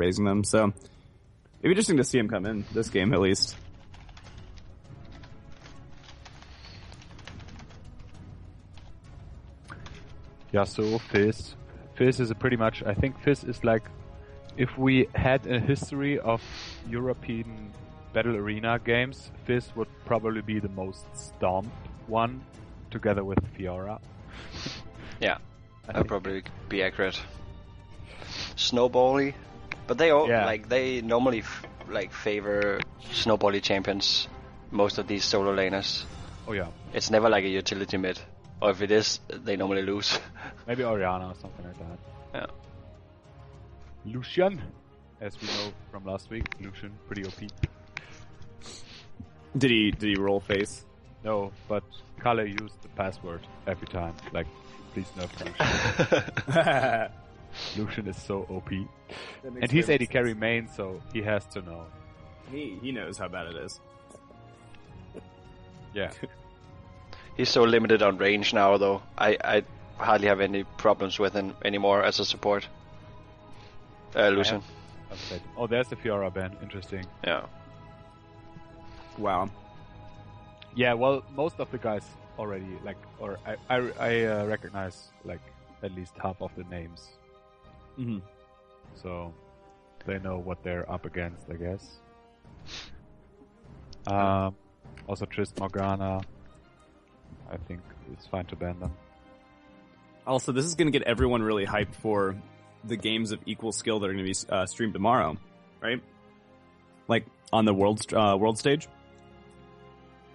raising them. So it'd be interesting to see him come in this game at least. Yeah, so Fizz is pretty much, I think Fizz is like, if we had a history of European Battle Arena games, Fizz would probably be the most stomped one, together with Fiora. Yeah, that'd probably be accurate. Snowbally, but they all they normally favor Snowbally champions. Most of these solo laners. Oh yeah. It's never like a utility mid, or if it is, they normally lose. Maybe Orianna or something like that. Yeah. Lucian, as we know from last week, Lucian pretty OP. Did he roll face? No, but Kalle used the password every time. Like, please nerf Lucian. Lucian is so OP. And he's AD carry main, so he has to know. He knows how bad it is. Yeah. He's so limited on range now, though. I hardly have any problems with him anymore as a support. Lucian. Oh, there's the Fiora ban. Interesting. Yeah. Wow. Yeah, well, most of the guys already, I recognize, at least half of the names. Mm-hmm. So, they know what they're up against, I guess. Also Trist Morgana. I think it's fine to ban them. Also, this is going to get everyone really hyped for the games of equal skill that are going to be streamed tomorrow, right? Like, on the world stage?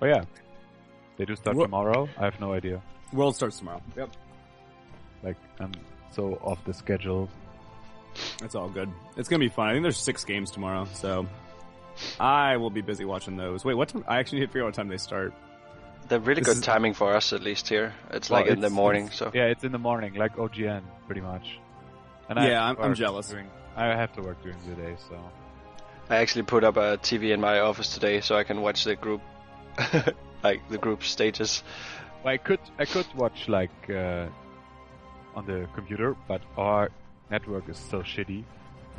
Oh yeah. They do start tomorrow? I have no idea. World starts tomorrow. Yep. I'm so off the schedule. It's all good. It's going to be fun. I think there's 6 games tomorrow, so I will be busy watching those. Wait, what time? I actually need to figure out what time they start. They're really good timing for us, at least here. It's in the morning, so... Yeah, it's in the morning, like OGN, pretty much. And I'm jealous. I have to work during the day, so... I actually put up a TV in my office today so I can watch the group... the group stages. Well, I could watch, on the computer, but our network is so shitty.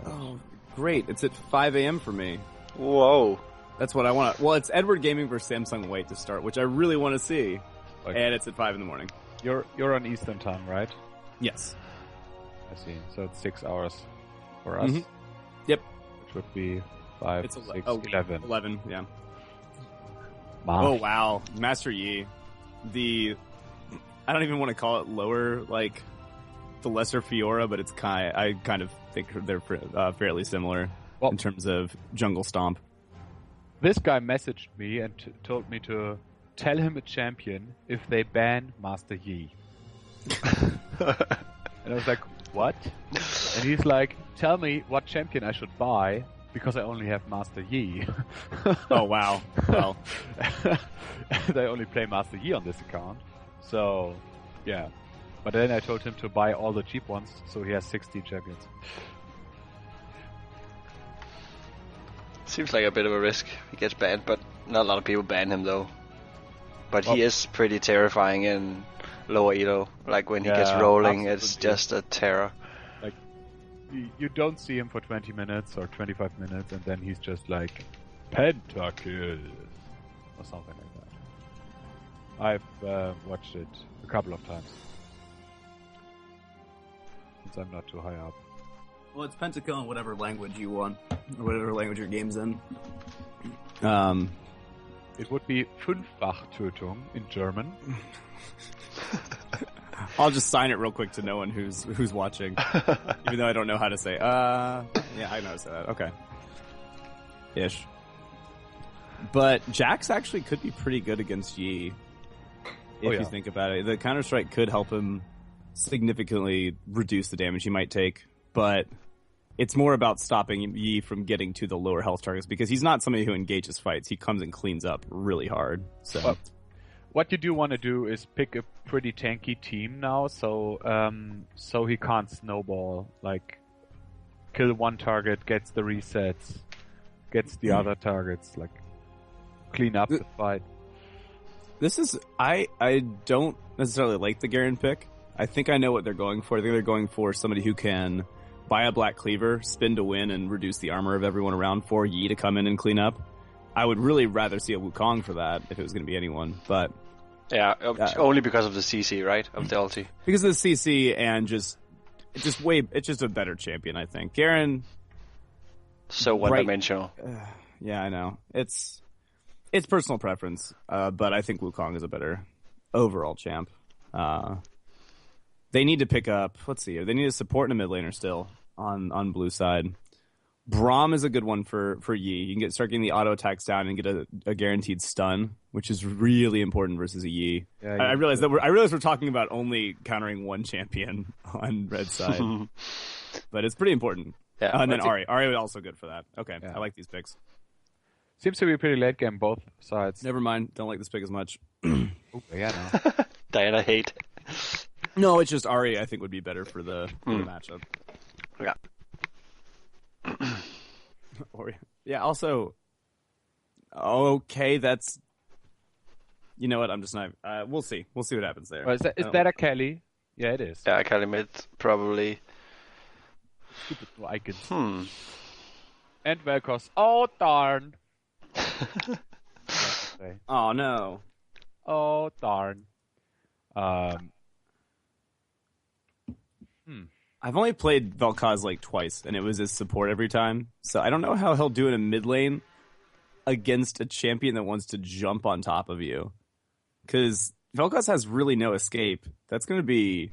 Oh, great. It's at 5 a.m. for me. Whoa. That's what I want. Well, it's Edward Gaming versus Samsung White to start, which I really want to see. Okay. And it's at 5 in the morning. You're on Eastern time, right? Yes. I see. So it's 6 hours for us. Mm-hmm. Yep. Which would be 5, 6, 11. 11, yeah. Marsh. Oh, wow. Master Yi. I don't even want to call it lower, the lesser Fiora, but I kind of think they're fairly similar in terms of jungle stomp. This guy messaged me and told me to tell him a champion if they ban Master Yi. And I was like, what? And he's like, tell me what champion I should buy because I only have Master Yi. Oh, wow. Well, I only play Master Yi on this account. So, yeah. But then I told him to buy all the cheap ones, so he has 16 champions. Seems like a bit of a risk. He gets banned, but not a lot of people ban him though. But he is pretty terrifying in lower elo. When he gets rolling, absolutely. It's just a terror. You don't see him for 20 minutes or 25 minutes, and then he's just pentakill or something like that. I've watched it a couple of times since I'm not too high up. Well, it's pentakill in whatever language you want, or whatever language your game's in. It would be Fünffach-Tötung in German. I'll just sign it real quick to no one who's watching, even though I don't know how to say. Yeah, I know how to say that. Okay, ish. But Jax actually could be pretty good against Yi if you think about it. The counter strike could help him significantly reduce the damage he might take, but it's more about stopping Yi from getting to the lower health targets because he's not somebody who engages fights. He comes and cleans up really hard. So. Well, what you do want to do is pick a pretty tanky team now, so he can't snowball. Kill one target, gets the resets, gets the other targets, clean up the fight. This is I don't necessarily like the Garen pick. I think I know what they're going for. I think they're going for somebody who can buy a Black Cleaver, spin to win, and reduce the armor of everyone around for Yi to come in and clean up. I would really rather see a Wukong for that if it was going to be anyone, but... Yeah, only because of the CC, right? Of the ulti. Because of the CC and it's just a better champion, I think. Garen... So one-dimensional. Yeah, I know. It's personal preference, but I think Wukong is a better overall champ. They need to pick up, let's see here, they need to support in a mid laner still on blue side. Braum is a good one for Yi. You can start getting the auto attacks down and get a guaranteed stun, which is really important versus a Yi. Yeah, I realize we're talking about only countering one champion on red side, but it's pretty important. Yeah, and then Ahri was also good for that. Okay, yeah. I like these picks. Seems to be pretty late game both sides. Never mind, don't like this pick as much. Ooh, yeah, no. Diana hate. No, it's just Ahri I think would be better for the matchup. Yeah. Yeah, also, okay, that's... You know what, I'm just not... we'll see. We'll see what happens there. Well, is that a Kelly? Yeah, it is. Yeah, a Kelly mid, probably. Stupid icons. And Vel'Koz. Oh, darn. Oh, no. Oh, darn. I've only played Vel'Koz like twice, and it was his support every time. So I don't know how he'll do in a mid lane against a champion that wants to jump on top of you. Because Vel'Koz has really no escape. That's going to be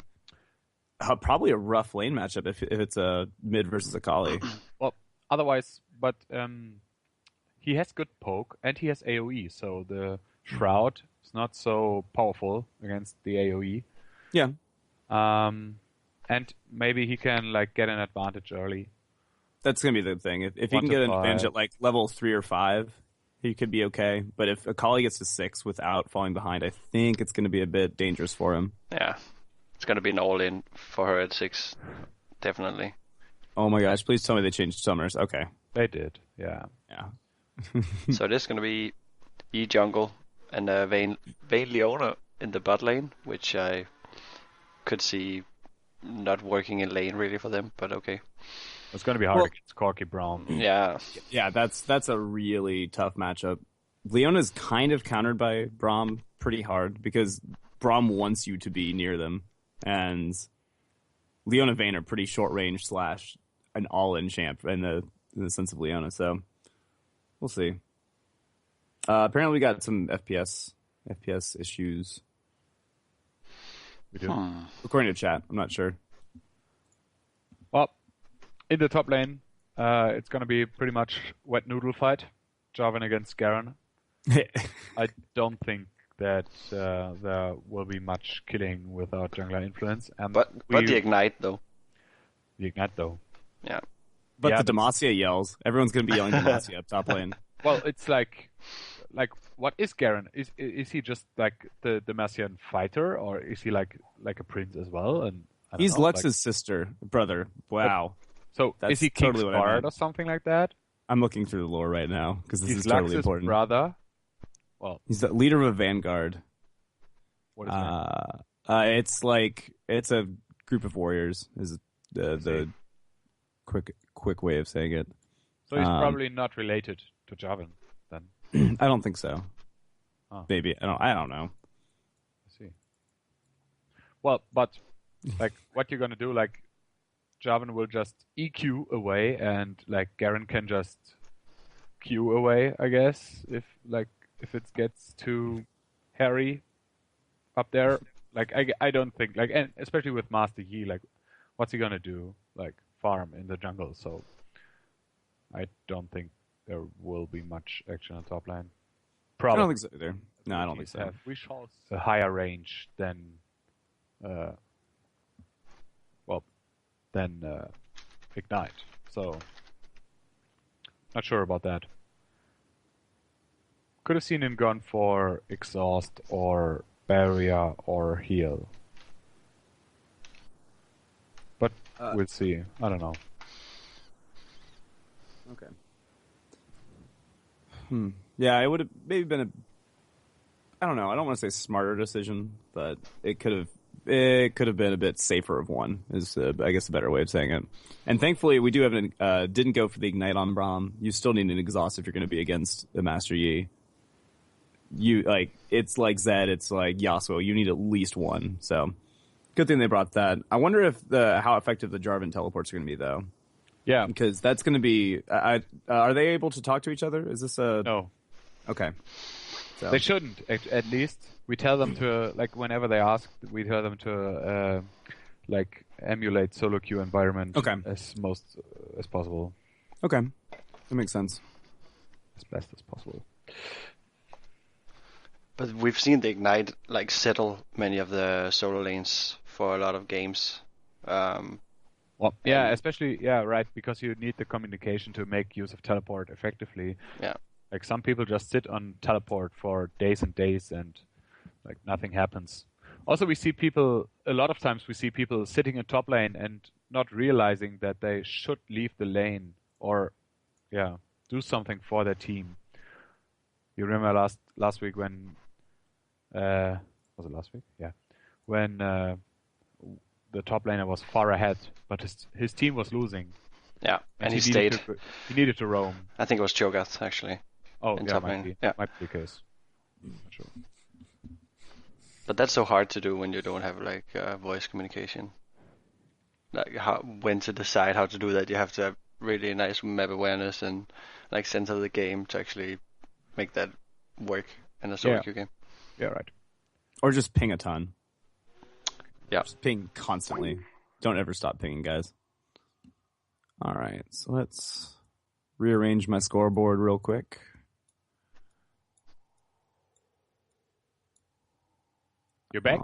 probably a rough lane matchup if it's a mid versus a Kali. Well, otherwise, but he has good poke, and he has AoE, so the Shroud is not so powerful against the AoE. Yeah. And maybe he can like get an advantage early. That's gonna be the thing. If he can get an advantage at like level 3 or 5, he could be okay. But if a Kali gets to 6 without falling behind, I think it's gonna be a bit dangerous for him. Yeah, it's gonna be an all-in for her at 6, definitely. Oh my gosh! Please tell me they changed summers. Okay, they did. Yeah. So this is gonna be E jungle and Vayne Leona in the bot lane, which I could see not working in lane really for them, but okay. It's going to be hard against Corky Brown. Yeah, that's a really tough matchup. Leona's kind of countered by Braum pretty hard because Braum wants you to be near them, and Leona Vayne are pretty short range / an all-in champ in the sense of Leona. So we'll see. Apparently, we got some FPS issues. We do. According to chat, I'm not sure. Well, in the top lane, it's going to be pretty much wet noodle fight. Jarvan against Garen. I don't think that there will be much killing without jungler influence. But the Ignite, though. The Ignite, though. Yeah. But the Demacia yells. Everyone's going to be yelling Demacia up top lane. Well, it's like what is Garen? Is he just like the Demacian fighter, or is he like a prince as well? And he's Lux's brother. Wow. So is he King's Guard or something like that? I'm looking through the lore right now because this is totally important. Brother. Well, he's the leader of a vanguard. What is that? It's a group of warriors. Is the quick way of saying it. So he's probably not related to Jarvan then. I don't think so. Oh. Maybe I don't know. I see. Well, but like what you're gonna do, like Jarvan will just EQ away, and like Garen can just Q away, I guess. If it gets too hairy up there, like I don't think and especially with Master Yi, like what's he gonna do? Like farm in the jungle, so I don't think there will be much action on top lane. Probably. I don't think so either. No, I don't think so. We shall a higher range than Ignite. So not sure about that. Could have seen him gone for exhaust or barrier or heal. But we'll see. I don't know. Okay. Yeah, it would have maybe been I don't know. I don't want to say smarter decision, but it could have it could have been a bit safer of one, is I guess a better way of saying it. And thankfully, we do have didn't go for the Ignite on Braum. You still need an exhaust if you're going to be against the Master Yi. It's like Zed, it's like Yasuo. You need at least one. So, good thing they brought that. I wonder if how effective the Jarvan teleports are going to be, though. Yeah, because that's going to be. Are they able to talk to each other? Is this a no? Okay, so. They shouldn't. At least we tell them to whenever they ask, we tell them to emulate solo queue environment as possible. Okay, that makes sense. As best as possible. But we've seen the Ignite settle many of the solo lanes for a lot of games. Especially right, because you need the communication to make use of teleport effectively. Yeah. Like some people just sit on teleport for days and days and nothing happens. Also, a lot of times we see people sitting in top lane and not realizing that they should leave the lane or do something for their team. You remember last week when was it last week? Yeah. When the top laner was far ahead, but his team was losing. Yeah, and he stayed. He needed to roam. I think it was Cho'Gath, actually. Oh, yeah, might be the case. Not sure. But that's so hard to do when you don't have voice communication. When to decide how to do that, you have to have really nice map awareness and sense of the game to actually make that work in a solo queue game. Yeah, right. Or just ping a ton. Yeah. Just ping constantly. Don't ever stop pinging, guys. All right, so let's rearrange my scoreboard real quick. You're back?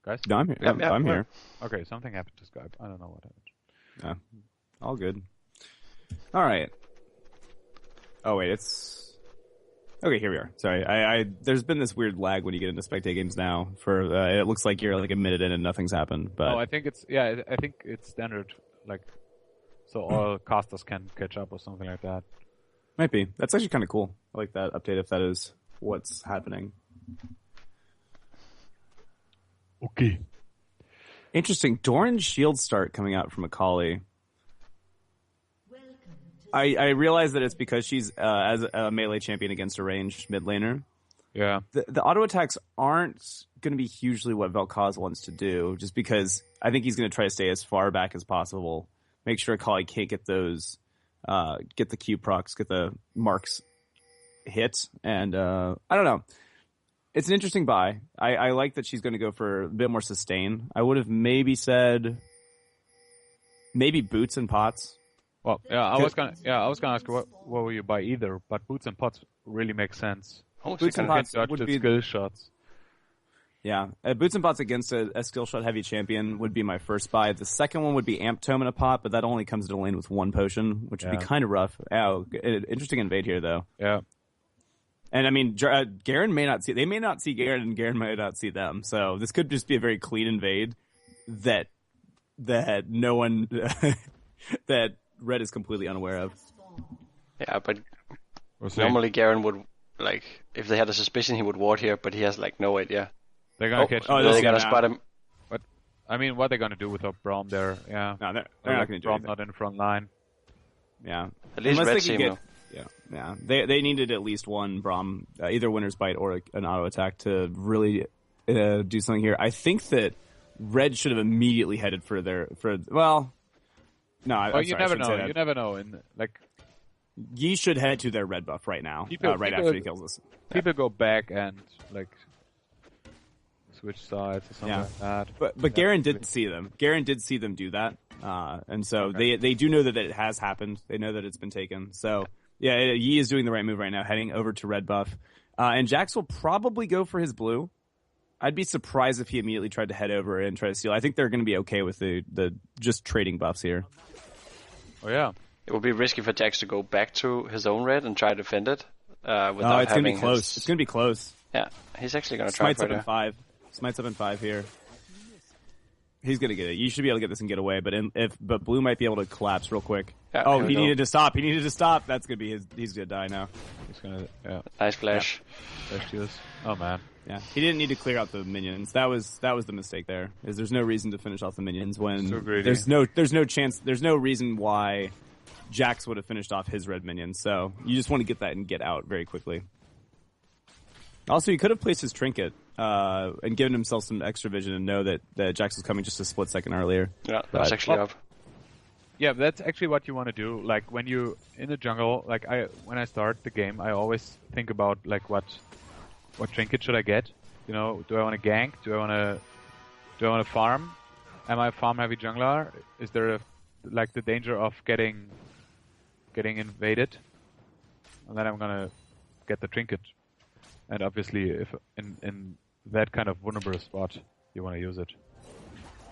Guys? No, I'm here. I'm here. Okay, something happened to Skype. I don't know what happened. All good. All right. Oh, wait, it's... Okay, here we are. Sorry, there's been this weird lag when you get into Spectate games now. It looks like you're a minute in and nothing's happened. But I think it's standard, so all casters can catch up or something like that. Might be. That's actually kind of cool. I like that update if that is what's happening. Okay. Interesting. Doran's shield start coming out from Akali. I realize that it's because she's as a melee champion against a ranged mid laner. Yeah. The auto attacks aren't going to be hugely what Vel'Koz wants to do, just because I think he's going to try to stay as far back as possible, make sure Akali can't get those, get the Q procs, get the marks hit, and I don't know. It's an interesting buy. I like that she's going to go for a bit more sustain. I would have maybe said maybe boots and pots. Well, I was gonna ask what will you buy either, but boots and pots really make sense. Boots and pots would be skill shots. Yeah, boots and pots against a skill shot heavy champion would be my first buy. The second one would be Amp Tome in a pot, but that only comes into lane with one potion, which would be kind of rough. Oh, interesting invade here though. Yeah. And I mean, Garen may not see. They may not see Garen, and Garen might not see them. So this could just be a very clean invade that no one that Red is completely unaware of. Yeah, but normally Garen would if they had a suspicion he would ward here, but he has no idea. They're gonna catch him. They gotta spot him. But I mean, what are they gonna do without Braum there? Yeah, no, they're not gonna do Braum not in the front line. Yeah, at least Red team though. Yeah. They needed at least one Braum, either Winter's Bite or an auto attack to really do something here. I think that Red should have immediately headed for well. No, you never know. You never know. Yi should head to their red buff right now, after he kills us. People go back and switch sides or something like that. But Garen did see them. Garen did see them do that, and so they do know that it has happened. They know that it's been taken. So Yi is doing the right move right now, heading over to red buff, and Jax will probably go for his blue. I'd be surprised if he immediately tried to head over and try to steal. I think they're going to be okay with the just trading buffs here. Oh yeah, it would be risky for Jax to go back to his own red and try to defend it. Without it's going to be close. It's going to be close. Yeah, he's actually going to try. Smites up in 5. Smites up in 5 here. He's gonna get it. You should be able to get this and get away, but blue might be able to collapse real quick. Yeah, he needed to stop. He needed to stop. That's gonna be his. He's gonna die now. He's gonna. Yeah. Nice flash. Yeah. Flash oh man. Yeah, he didn't need to clear out the minions. That was the mistake there. Is there's no reason to finish off the minions when there's no chance. There's no reason why Jax would have finished off his red minions. So you just want to get that and get out very quickly. Also, he could have placed his trinket and given himself some extra vision and know that Jax was coming just a split second earlier. Yeah, that's actually up. Yeah, that's actually what you want to do. Like when you in the jungle, when I start the game, I always think about like what trinket should I get? You know, do I want to gank? Do I want to farm? Am I a farm heavy jungler? Is there the danger of getting invaded? And then I'm gonna get the trinket. And obviously, if in that kind of vulnerable spot, you want to use it.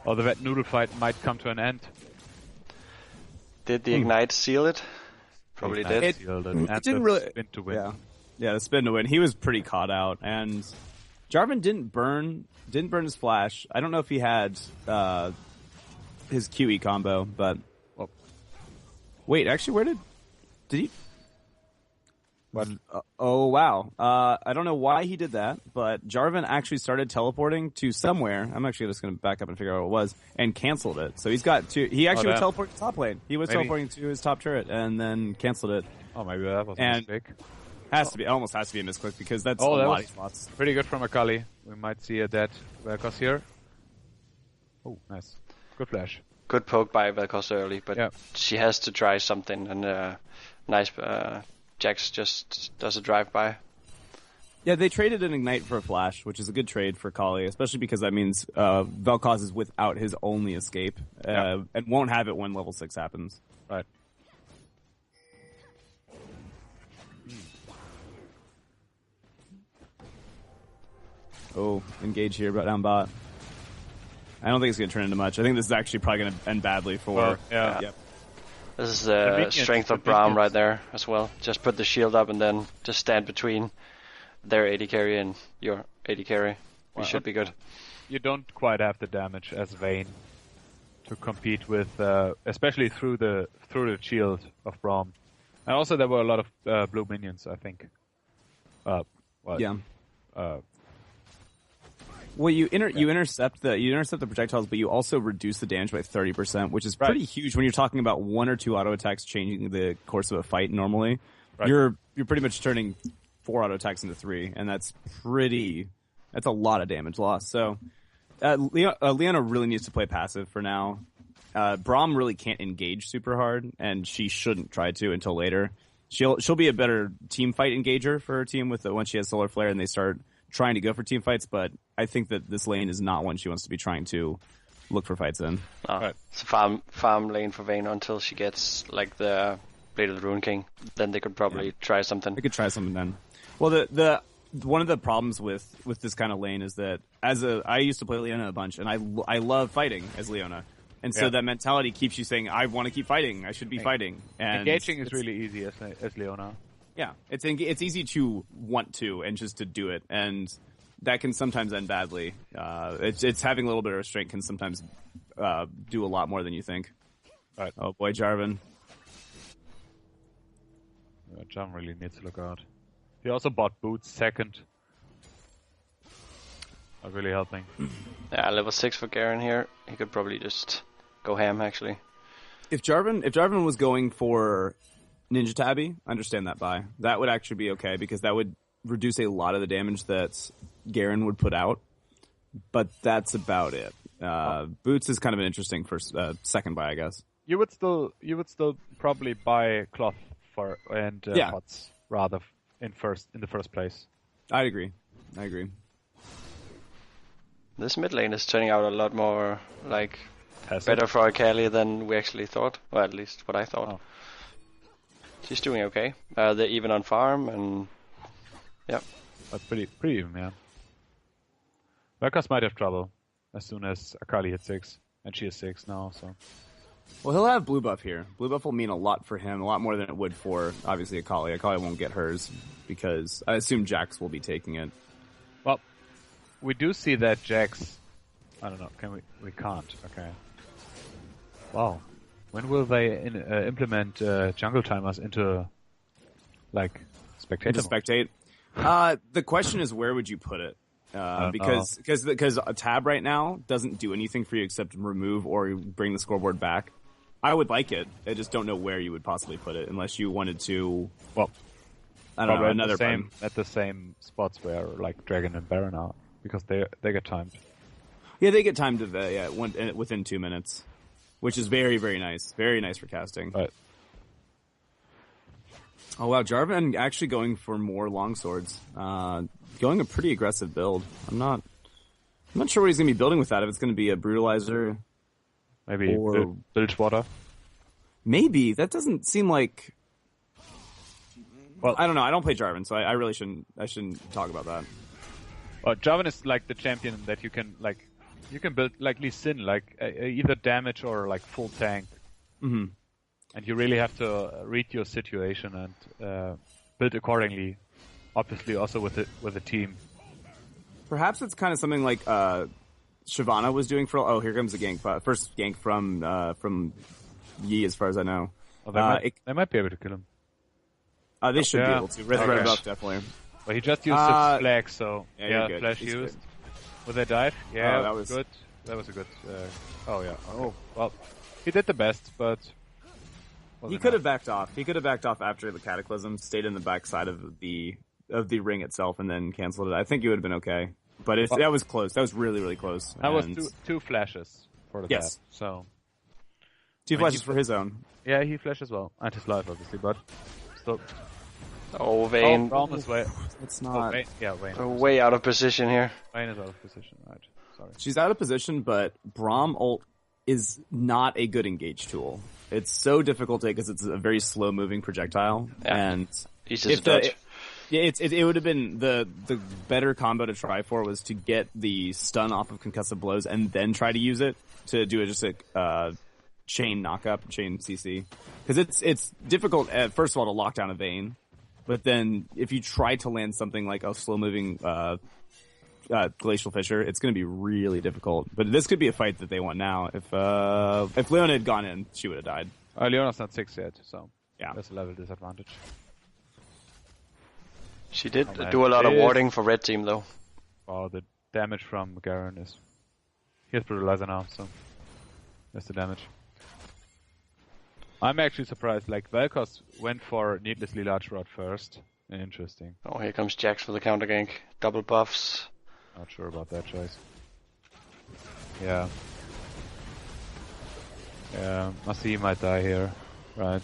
Although that noodle fight might come to an end. Did the Ignite seal it? Probably did. It didn't really spin to win. Yeah, the spin to win. He was pretty caught out, and Jarvan didn't burn his flash. I don't know if he had his QE combo, but wait, actually, where did he? What? Oh wow! I don't know why he did that, but Jarvan actually started teleporting to somewhere. I'm actually just going to back up and figure out what it was, and canceled it. So he's got two. He actually would teleport to top lane. He was teleporting to his top turret and then canceled it. Oh, maybe that was a mistake. Almost has to be a misclick because that's a lot of spots. Pretty good from Akali. We might see a dead Vel'Koz here. Oh, nice. Good flash. Good poke by Vel'Koz early, but she has to try something, and nice. Jax just does a drive-by. Yeah, they traded an Ignite for a Flash, which is a good trade for Kali, especially because that means Vel'Koz is without his only escape and won't have it when level 6 happens. Right. Oh, engage here, but down bot. I don't think it's going to turn into much. I think this is actually probably going to end badly for... Yep. This is the strength of Braum right there as well. Just put the shield up and then just stand between their AD carry and your AD carry. We should be good. You don't quite have the damage as Vayne to compete with, especially through the shield of Braum. And also there were a lot of blue minions, I think. Well, you intercept the projectiles, but you also reduce the damage by 30%, which is pretty huge when you're talking about 1 or 2 auto attacks changing the course of a fight. Normally, you're pretty much turning 4 auto attacks into 3, and that's a lot of damage loss. So, Leona really needs to play passive for now. Braum really can't engage super hard, and she shouldn't try to until later. She'll be a better team fight engager for her team once she has Solar Flare and they start trying to go for team fights, but I think that this lane is not one she wants to be trying to look for fights in. It's a farm lane for Vayne until she gets like the Blade of the Rune King. Then they could probably try something. They could try something then. Well, the one of the problems with this kind of lane is that I used to play Leona a bunch, and I love fighting as Leona. And so that mentality keeps you saying, I want to keep fighting, I should be fighting. And engaging is really easy as Leona. Yeah, it's easy to want to and just to do it, and that can sometimes end badly. It's having a little bit of restraint can sometimes do a lot more than you think. Right. Oh boy, Jarvan. Jarvan really needs to look out. He also bought boots second. Not really helping. Yeah, level 6 for Garen here. He could probably just go ham actually. If Jarvan was going for Ninja Tabby, understand that buy. That would actually be okay because that would reduce a lot of the damage that Garen would put out. But that's about it. Boots is kind of an interesting second buy, I guess. You would still probably buy cloth pots rather in the first place. I agree. This mid lane is turning out a lot more like passive. Better for Akali than we actually thought. Well, at least what I thought. Oh. She's doing okay. They're even on farm, and That's pretty even, yeah. Vel'Koz might have trouble as soon as Akali hits 6, and she is 6 now, so. Well, he'll have blue buff here. Blue buff will mean a lot for him, a lot more than it would for, obviously, Akali. Akali won't get hers, because I assume Jax will be taking it. Well, we do see that Jax I don't know. Can we? We can't. Okay. Wow. When will they implement jungle timers into like spectator? Into spectate. The question is, where would you put it? Because a tab right now doesn't do anything for you except remove or bring the scoreboard back. I would like it. I just don't know where you would possibly put it unless you wanted to. Well, I don't know, another at the same spots where like Dragon and Baron are, because they get timed. Yeah, they get timed within 2 minutes, which is very, very nice. Very nice for casting. Right. Oh wow, Jarvan actually going for more longswords. Going a pretty aggressive build. I'm not sure what he's gonna be building with that. If it's gonna be a brutalizer, maybe or Bilgewater. Maybe that doesn't seem like. Well, I don't know. I don't play Jarvan, so I really shouldn't. I shouldn't talk about that. Well, Jarvan is like the champion that you can build like Lee Sin, like either damage or like full tank. Mm-hmm. And you really have to read your situation and build accordingly. Obviously, also with the team. Perhaps it's kind of something like Shyvana was doing for. Oh, here comes the gank. First gank from Yi, as far as I know. Well, they might be able to kill him. They should be able to. Red buff, definitely. But he just used his flag, so yeah flash He's used. Good. Will they dive? Yeah, that was good. That was a good. Oh yeah. Oh well, he did the best, but he could have backed off. He could have backed off after the Cataclysm, stayed in the back side of the ring itself, and then canceled it. I think he would have been okay. But that was close. That was really, really close. That was two flashes for the yes. So 2 flashes for his own. Yeah, he flashed as well, and his life obviously, but still. Oh, Vayne. Oh, Braum is way. It's not. Vayne, yeah, Vayne. Way out of position here. Vayne is out of position, right? Sorry. She's out of position, but Braum ult is not a good engage tool. It's so difficult to because it's a very slow moving projectile, and easy to dodge. It would have been the better combo to try for was to get the stun off of concussive blows and then try to use it to do just a chain knockup, chain CC, because it's difficult first of all to lock down a Vayne, but then if you try to land something like a slow moving Glacial Fissure, it's going to be really difficult. But this could be a fight that they want now. If Leona had gone in, she would have died. Leona's not 6 yet, so yeah, that's a level disadvantage. She did do a lot of warding for red team though. Oh, the damage from Garen is... He has Brutalizer now, so that's the damage. I'm actually surprised, like Vel'Koz went for needlessly large rod first. Interesting. Oh, here comes Jax for the counter gank. Double buffs. Not sure about that choice. Yeah. Yeah, Masi might die here. Right.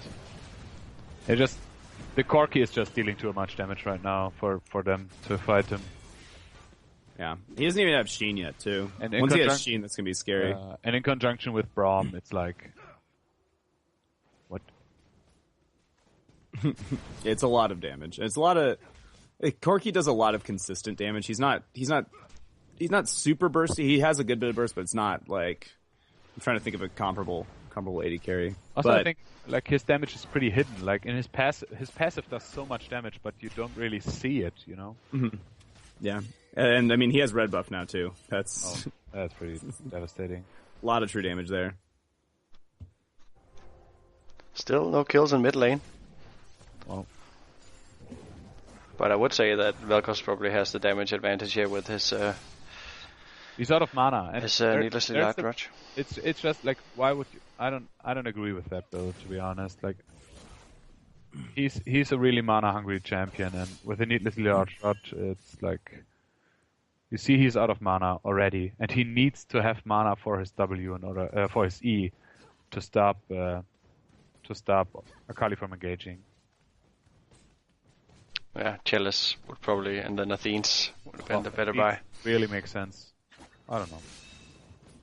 The Corki is just dealing too much damage right now for them to fight him. Yeah. He doesn't even have Sheen yet, too. And once he has Sheen, that's going to be scary. And in conjunction with Braum, it's like... What? It's a lot of damage. It's a lot of... Corki does a lot of consistent damage. He's not super bursty. He has a good bit of burst, but it's not like... I'm trying to think of a comparable AD carry. Also, I think like his damage is pretty hidden. Like in his passive does so much damage, but you don't really see it. You know. Mm-hmm. Yeah, and I mean he has red buff now too. That's pretty devastating. A lot of true damage there. Still no kills in mid lane. Well, but I would say that Vel'Koz probably has the damage advantage here with his. He's out of mana. And his needlessly large rush. It's just like why would you? I don't agree with that build, to be honest. Like he's a really mana hungry champion, and with a needlessly large rod, it's like you see he's out of mana already, and he needs to have mana for his W in order for his E to stop Akali from engaging. Yeah, Chalice would probably, and then Athene's would have been the better buy. Really makes sense. I don't know.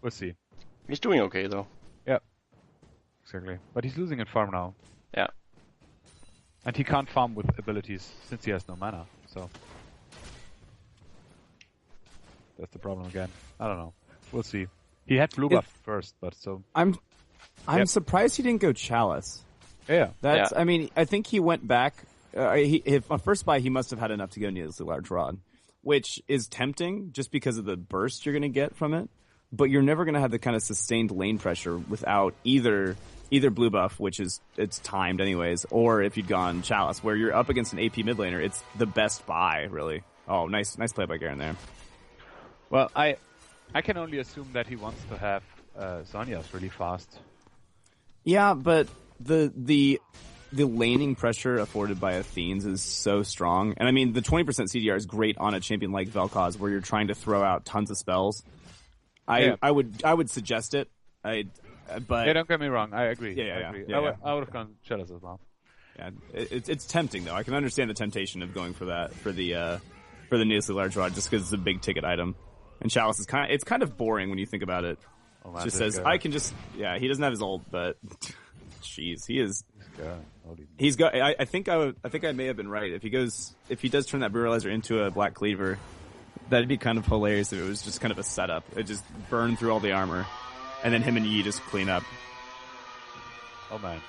We'll see. He's doing okay though. Yeah. Exactly. But he's losing in farm now. Yeah. And he can't farm with abilities since he has no mana, so that's the problem again. I don't know. We'll see. He had blue buff first, but so I'm surprised he didn't go Chalice. Yeah. That's I mean, I think he went back if on first buy he must have had enough to go needlessly large rod, which is tempting just because of the burst you're going to get from it. but you're never going to have the kind of sustained lane pressure without either blue buff, which is it's timed anyways, or if you'd gone Chalice, where you're up against an AP mid laner, it's the best buy, really. Oh, nice play by Garen there. Well, I can only assume that he wants to have Zhonya's really fast. Yeah, but the laning pressure afforded by Athene's is so strong. And I mean, the 20% CDR is great on a champion like Vel'Koz where you're trying to throw out tons of spells. I would suggest it. But yeah, don't get me wrong. I agree. Yeah. I would have gone Chalice as well. Yeah, it's tempting though. I can understand the temptation of going for that for the needlessly large rod just because it's a big ticket item. And Chalice is kind of boring when you think about it. Oh, man, it just says I can just he doesn't have his ult, but jeez, he is. He's got. I think I may have been right. If he does turn that Brutalizer into a Black Cleaver, that'd be kind of hilarious if it was just kind of a setup. It just burned through all the armor, and then him and Yi just clean up. Oh man.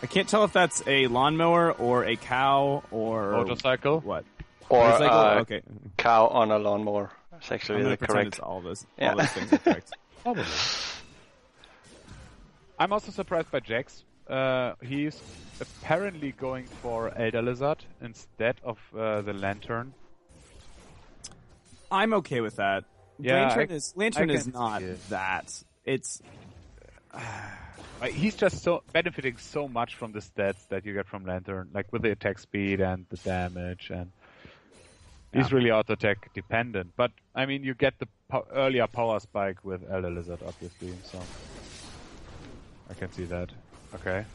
I can't tell if that's a lawnmower or a cow or motorcycle. What? Or okay. Cow on a lawnmower. It's actually the correct. It's all those things are correct. Probably. I'm also surprised by Jax. He's apparently going for Elder Lizard instead of the Lantern. I'm okay with that. Yeah, Lantern is not that. It's he's just so benefiting so much from the stats that you get from Lantern, like with the attack speed and the damage, and he's really auto attack dependent. But I mean, you get the earlier power spike with Elder Lizard, obviously. So I can see that. Okay,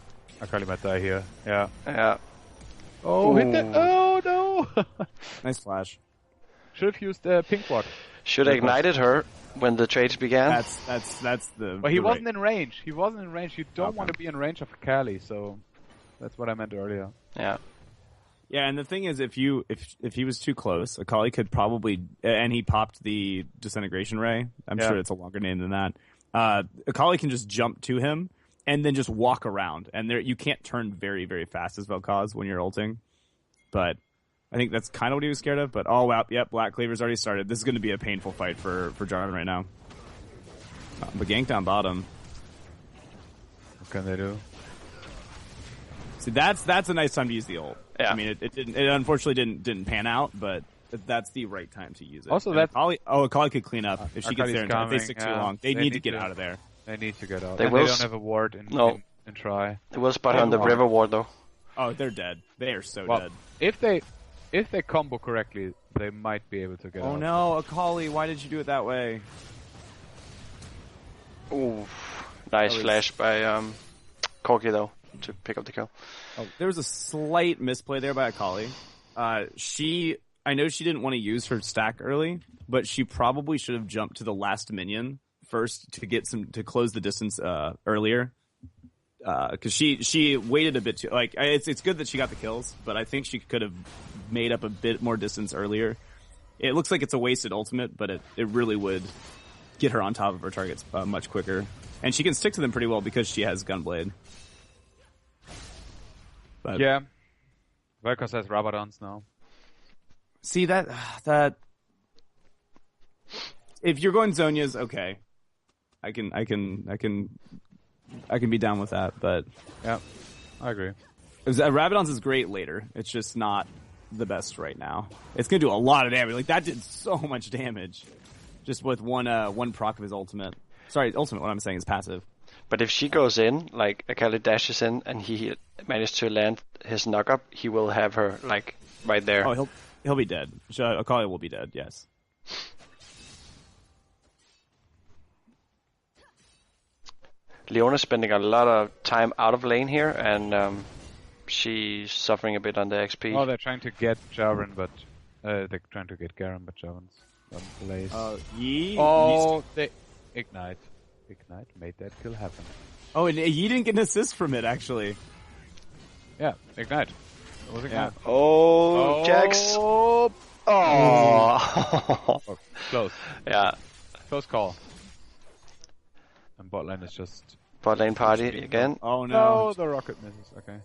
Akali might die here. Yeah. Oh, hit that! Oh no! Nice flash. Should have used pink ward. Should have ignited her when the trades began. That's the. But he wasn't in range. He wasn't in range. You don't want to be in range of Akali, so that's what I meant earlier. Yeah. Yeah, and the thing is, if he was too close, Akali could probably, and he popped the disintegration ray. I'm sure it's a longer name than that. Akali can just jump to him and then just walk around, and you can't turn very, very fast as Vel'Koz when you're ulting. But I think that's kind of what he was scared of. But oh wow, yep, Black Cleaver's already started. This is going to be a painful fight for Jarvan right now. But gank down bottom. What can they do? See, that's a nice time to use the ult. Yeah. I mean, it unfortunately didn't pan out, but that's the right time to use it. Also, Akali could clean up if she gets there. If they stick too long, they need to get out of there. They need to get out. They don't have a ward in try. They will spot on the river ward though. Oh, they're dead. They are so dead. If they combo correctly, they might be able to get out. Oh no, Akali, why did you do it that way? Ooh, nice flash by Corki though to pick up the kill. Oh, there was a slight misplay there by Akali. I know she didn't want to use her stack early, but she probably should have jumped to the last minion first to close the distance earlier. Because she waited a bit too. Like it's good that she got the kills, but I think she could have made up a bit more distance earlier. It looks like it's a wasted ultimate, but it really would get her on top of her targets much quicker, and she can stick to them pretty well because she has Gunblade. But yeah, Vel'Koz has Rabadons now. See that if you're going Zhonya's, okay, I can be down with that, but yeah, I agree. Rabadon's is great later. It's just not the best right now. It's gonna do a lot of damage. Like that did so much damage, just with one proc of his ultimate. Sorry, ultimate. What I'm saying is passive. But if she goes in, like Akali dashes in, and he managed to land his knock-up, he will have her like right there. Oh, he'll be dead. Akali will be dead. Yes. Leona's spending a lot of time out of lane here, and she's suffering a bit on the XP. Oh, they're trying to get Jarvan, but they're trying to get Garen, but Jarvan's on place. They ignite made that kill happen. Oh, and Yi didn't get an assist from it actually. Yeah, ignite. It was ignite. Yeah. Oh, Jax. Oh, close. Yeah. Close call. And bot lane is just... Bot lane party again. Oh no, the rocket misses. Okay.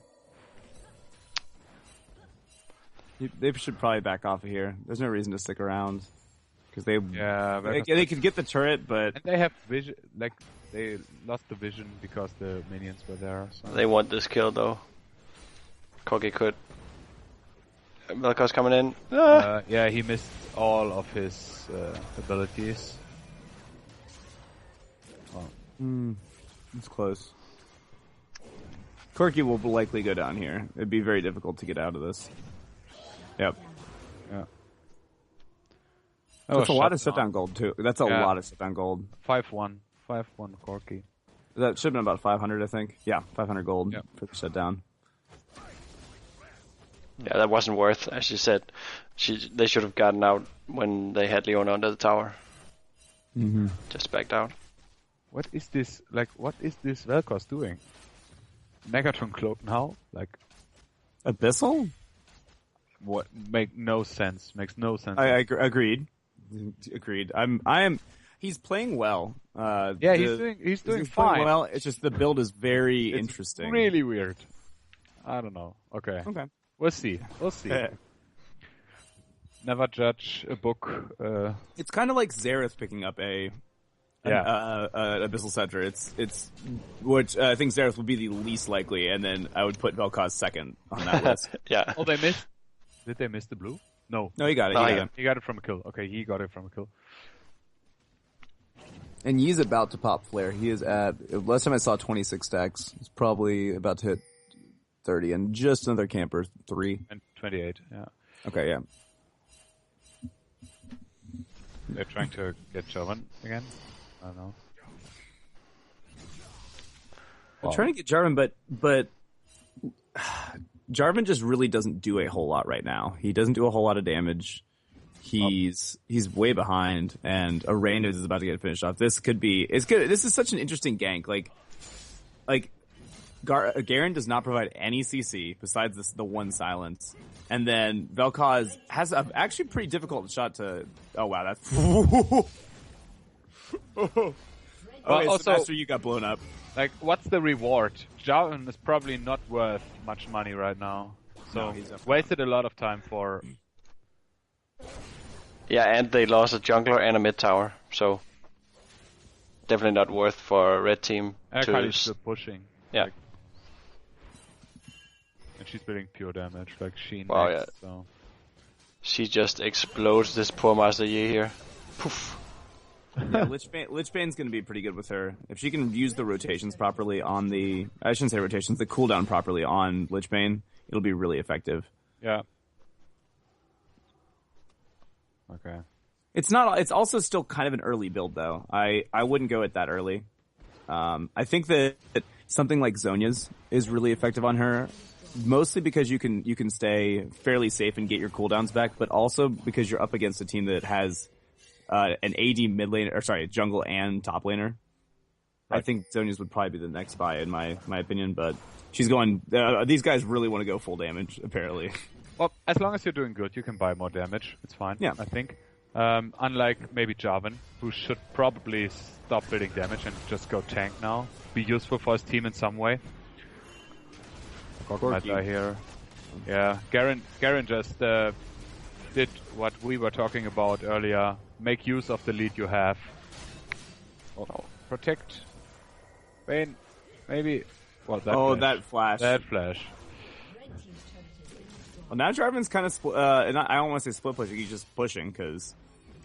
They should probably back off of here. There's no reason to stick around. because they could get the turret, but and they have vision. Like they lost the vision because the minions were there. So. They want this kill though. Corgi could. Vel'Koz coming in. Yeah, he missed all of his abilities. Oh. It's close. Corgi will likely go down here. It'd be very difficult to get out of this. Yep. Yeah. That's a lot of shutdown gold too. That's a lot of shutdown gold. 5-1 Corgi. That should have been about 500, I think. Yeah, 500 gold for the shutdown. Yeah, that wasn't worth. As you said, they should have gotten out when they had Leona under the tower. Mm-hmm. Just backed out. What is this? Like, what is this Vel'Koz doing? Megatron cloak now? Like, Abyssal? What? Makes no sense. I agreed. He's playing well. He's doing fine. Playing well. It's just the build is very interesting. Really weird. I don't know. Okay. We'll see. Never judge a book. It's kind of like Xerath picking up an Abyssal Scepter. It's which I think Xerath would be the least likely, and then I would put Vel'Koz second on that list. Yeah. Oh, they missed. Did they miss the blue? No, he got it. He got it from a kill. Okay, he got it from a kill. And Yi's about to pop flare. He is at, last time I saw 26 stacks. He's probably about to hit 30, and just another camper, 3. And 28, yeah. Okay, yeah. They're trying to get Jarvan again? I don't know. I'm trying to get Jarvan, but Jarvan just really doesn't do a whole lot right now. He doesn't do a whole lot of damage. He's way behind, and Arena is about to get finished off. It's good. This is such an interesting gank. Garen does not provide any CC besides the one silence, and then Vel'Koz has an actually pretty difficult shot to. Oh wow, that's. Also, after you got blown up. Like, what's the reward? Jarvan is probably not worth much money right now, so he's wasted a lot of time for. Yeah, and they lost a jungler and a mid tower, so definitely not worth for a red team. Akali's still pushing. Yeah. Like, and she's doing pure damage, like Sheen. Wow, makes, yeah. So. She just explodes this poor Master Yi here. Poof. Yeah, Lich Bane's going to be pretty good with her. If she can use the rotations properly on the... I shouldn't say rotations, the cooldown properly on Lich Bane, it'll be really effective. Yeah. Okay. It's also still kind of an early build, though. I wouldn't go it that early. I think that something like Zhonya's is really effective on her, mostly because you can stay fairly safe and get your cooldowns back, but also because you're up against a team that has an AD mid laner, or sorry, jungle and top laner. Right. I think Zhonya's would probably be the next buy in my opinion, but she's going. These guys really want to go full damage, apparently. Well, as long as you're doing good, you can buy more damage. It's fine. Yeah, I think. Unlike maybe Jarvan, who should probably stop building damage and just go tank now. Be useful for his team in some way. Corgi might die here. Yeah, Garen just did what we were talking about earlier. Make use of the lead you have. Oh, protect. Vayne, maybe. Well, that flash. That flash. Well, now Jarvan's kind of and I don't want to say split pushing. He's just pushing because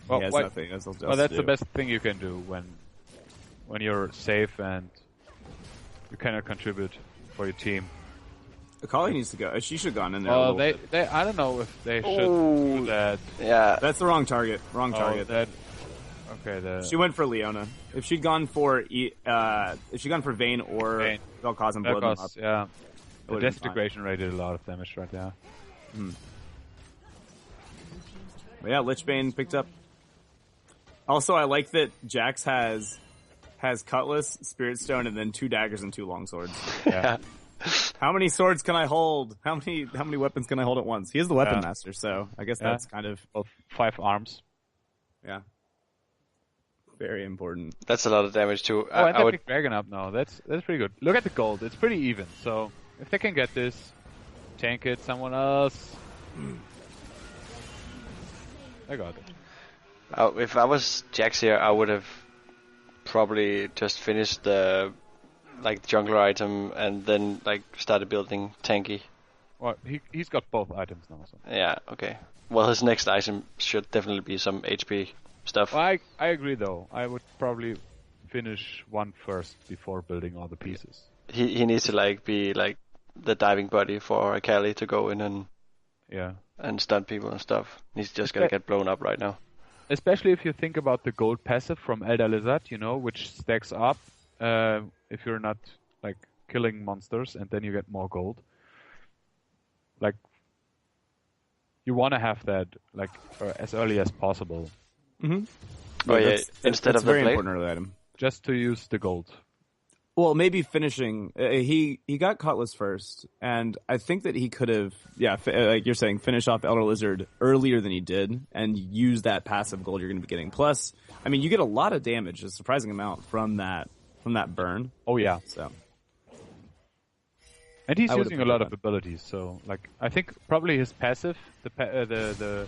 he has nothing else to do. Well, that's the best thing you can do when you're safe and you cannot contribute for your team. Akali needs to go. She should have gone in there. Well, they I don't know if they should do that. Yeah, that's the wrong target. Wrong target. Okay. She went for Leona. If she'd gone for Vayne or Vel'Koz and blow them up, yeah. The disintegration rate did a lot of damage right there. But yeah, Lich Bane picked up. Also, I like that Jax has Cutlass, Spirit Stone, and then 2 daggers and 2 longswords. Yeah. How many swords can I hold? How many weapons can I hold at once? He is the weapon master, so I guess that's kind of 5 arms. Yeah. Very important. That's a lot of damage too. And they pick Dragon up now. That's pretty good. Look at the gold. It's pretty even. So if they can get this, tank it, someone else. They got it. If I was Jax here, I would have probably just finished the jungler item and then started building tanky. Well, he's got both items now. So. Yeah. Okay. Well, his next item should definitely be some HP stuff. Well, I agree though. I would probably finish one first before building all the pieces. He needs to be the diving buddy for Akali to go in and stun people and stuff. He's just gonna get blown up right now. Especially if you think about the gold passive from Elder Lizard, which stacks up if you're not killing monsters, and then you get more gold. You want to have that as early as possible. Mm-hmm. Oh yeah, instead of the very blade. Important early item. Just to use the gold. Well, maybe finishing. He got Cutlass first, and I think that he could have, like you're saying, finish off Elder Lizard earlier than he did, and use that passive gold you're going to be getting. Plus, I mean, you get a lot of damage, a surprising amount from that burn. Oh yeah. So, and he's using a lot of abilities. So, I think probably his passive, the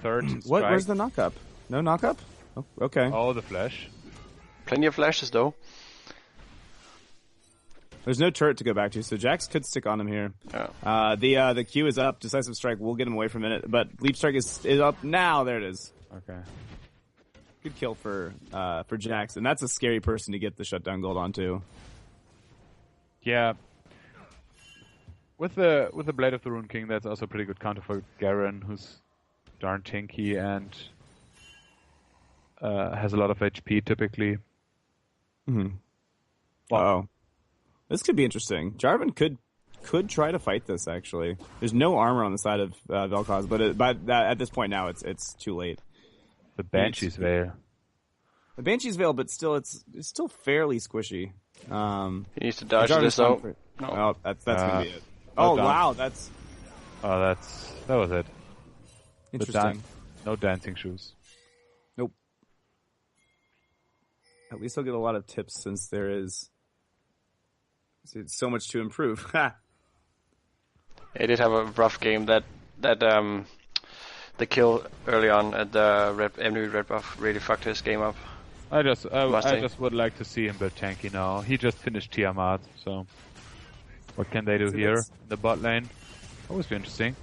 third. What? Where's the knockup? No knockup? Oh, okay. Oh, the flash. Plenty of flashes though. There's no turret to go back to, so Jax could stick on him here. Oh. The Q is up. Decisive Strike will get him away for a minute, but Leap Strike is up now. There it is. Okay. Good kill for Jax, and that's a scary person to get the shutdown gold onto. Yeah. With the Blade of the Rune King, that's also a pretty good counter for Garen, who's darn tanky and has a lot of HP typically. Mm-hmm. Wow. This could be interesting. Jarvan could try to fight this, actually. There's no armor on the side of Vel'Koz, but at this point now, it's too late. The Banshee's Veil. The Banshee's Veil, but still, it's still fairly squishy. He needs to dodge this, though. No. Oh, that's going to be it. Oh, wow, that was it. Interesting. No dancing shoes. Nope. At least I'll get a lot of tips since there is... It's so much to improve. He did have a rough game. That the kill early on at the enemy red buff really fucked his game up. I just would like to see him build tanky now. He just finished Tiamat, so what can they do here in the bot lane? Always be interesting.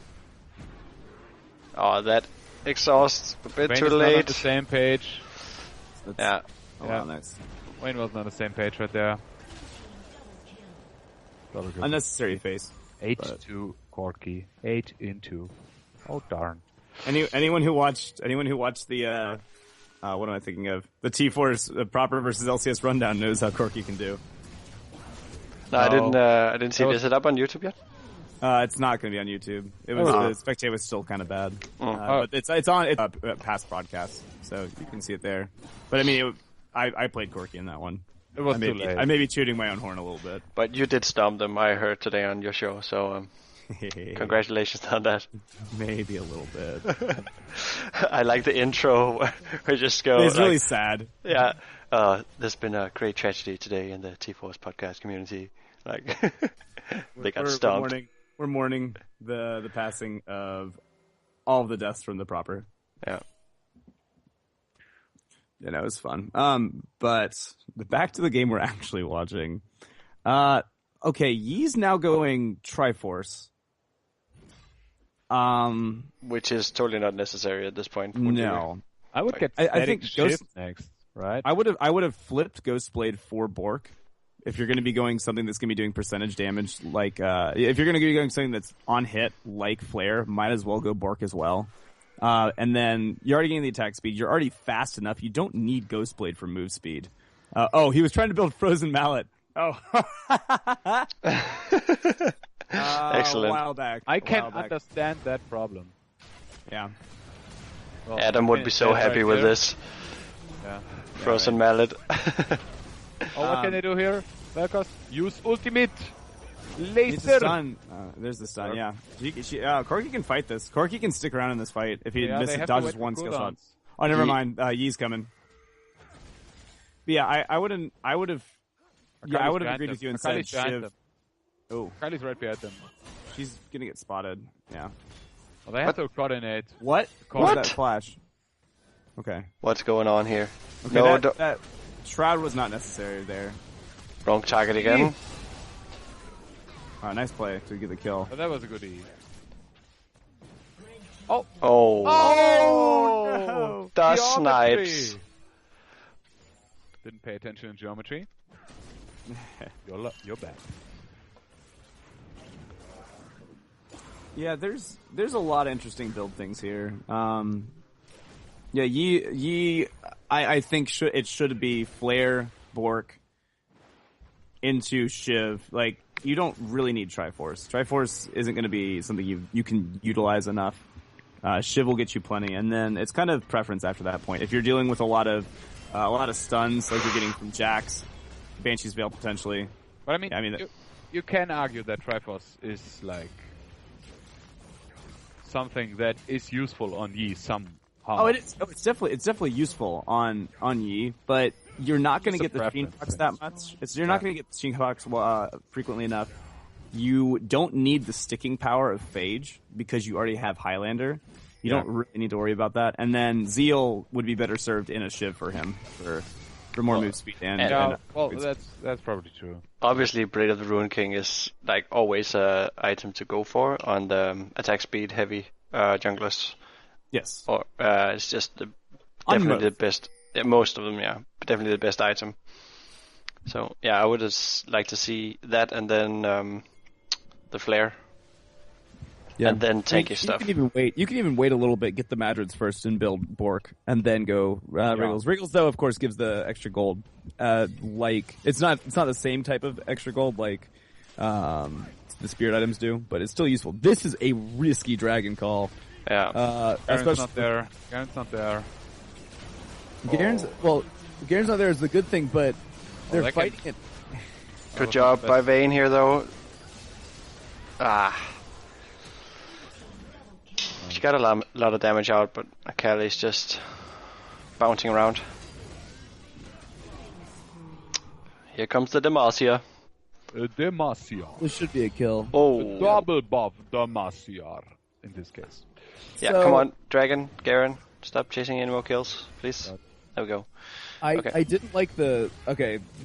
Oh, that exhaust a bit Wayne too is late. not on the same page. Yeah. Oh, wow, nice. Wayne wasn't on the same page right there. Unnecessary face. 8-2 Corki. 8-2. Oh darn. Anyone who watched the what am I thinking of? The T-Force proper versus LCS rundown knows how Corki can do. No, I didn't see it. Is it up on YouTube yet? It's not going to be on YouTube. It was the spectate was still kind of bad, but it's on past broadcasts, so you can see it there. But I mean, I played Corki in that one. It was too late. I may be tooting my own horn a little bit. But you did stomp them, I heard today on your show, so congratulations on that. Maybe a little bit. I like the intro where we just go... It's really sad. Yeah. There's been a great tragedy today in the T-Force podcast community. They got stomped. We're mourning the passing of all of the deaths from the proper. Yeah. Yeah, that was fun. But back to the game we're actually watching. Okay, Yee's now going Triforce. Which is totally not necessary at this point. No. I would get I think Shift next, right? I would have flipped Ghostblade for Bork. If you're going to be going something that's going to be doing percentage damage, if you're going to be going something that's on hit, like Flare, might as well go Bork as well. And then you're already getting the attack speed. You're already fast enough. You don't need Ghostblade for move speed. He was trying to build Frozen Mallet. Oh. Excellent. A while back. I can understand that problem. Yeah. Well, Adam would be so happy with this. Yeah. Frozen Mallet. What can they do here? Vel'Koz, use ultimate. Laser. Laser. Stun. There's the stun. Yeah. Corki can fight this. Corki can stick around in this fight if he dodges one skill shot. Oh, never mind. Yee's coming. But yeah, I would have. Yeah, I would have agreed with you and said Shiv. Oh, Kylie's right behind them. She's gonna get spotted. Yeah. Well, they have to coordinate. What? What? That flash? Okay. What's going on here? Okay, No, that shroud was not necessary there. wrong target again. Oh, nice play to get the kill. But that was a good E. Oh, Oh! the Geometry! snipes. Didn't pay attention in geometry. You're bad. Yeah, there's a lot of interesting build things here. Yeah, Yi, I think it should be Flare, Bork, into Shiv. Like, you don't really need Triforce. Triforce isn't going to be something you can utilize enough. Shiv will get you plenty, and then it's kind of preference after that point. If you're dealing with a lot of stuns, like you're getting from Jax, Banshee's Veil potentially. But I mean, yeah, you can argue that Triforce is like something that is useful on Yi somehow. Oh, it is. Oh, it's definitely useful on Yi, but you're not going to get the Sheen Box that much. You're not going to get the Sheen Box frequently enough. You don't need the sticking power of Phage because you already have Highlander. You don't really need to worry about that. And then Zeal would be better served in a Shiv for him for more move speed and that's probably true. Obviously, Blade of the Ruin King is like always an item to go for on the attack speed heavy junglers. Yes. Or it's just definitely the best. Most of them, yeah, but definitely the best item. So yeah, I would just like to see that, and then the flare, and then tanky stuff. You can even wait a little bit, get the Madrids first, and build Bork, and then go Wriggles. Wriggles, though, of course, gives the extra gold. Like it's not the same type of extra gold like the spirit items do, but it's still useful. This is a risky dragon call. Yeah, Garen's not there. Garen's not there. Garen's not there is the good thing, but they're fighting it. Good job by Vayne here, though. She got a lot of damage out, but Akali's just bouncing around. Here comes the Demacia. Demacia. This should be a kill. Oh, Double buff Demacia in this case. Yeah, come on, Dragon, Garen, stop chasing any more kills, please. There we go. I didn't like the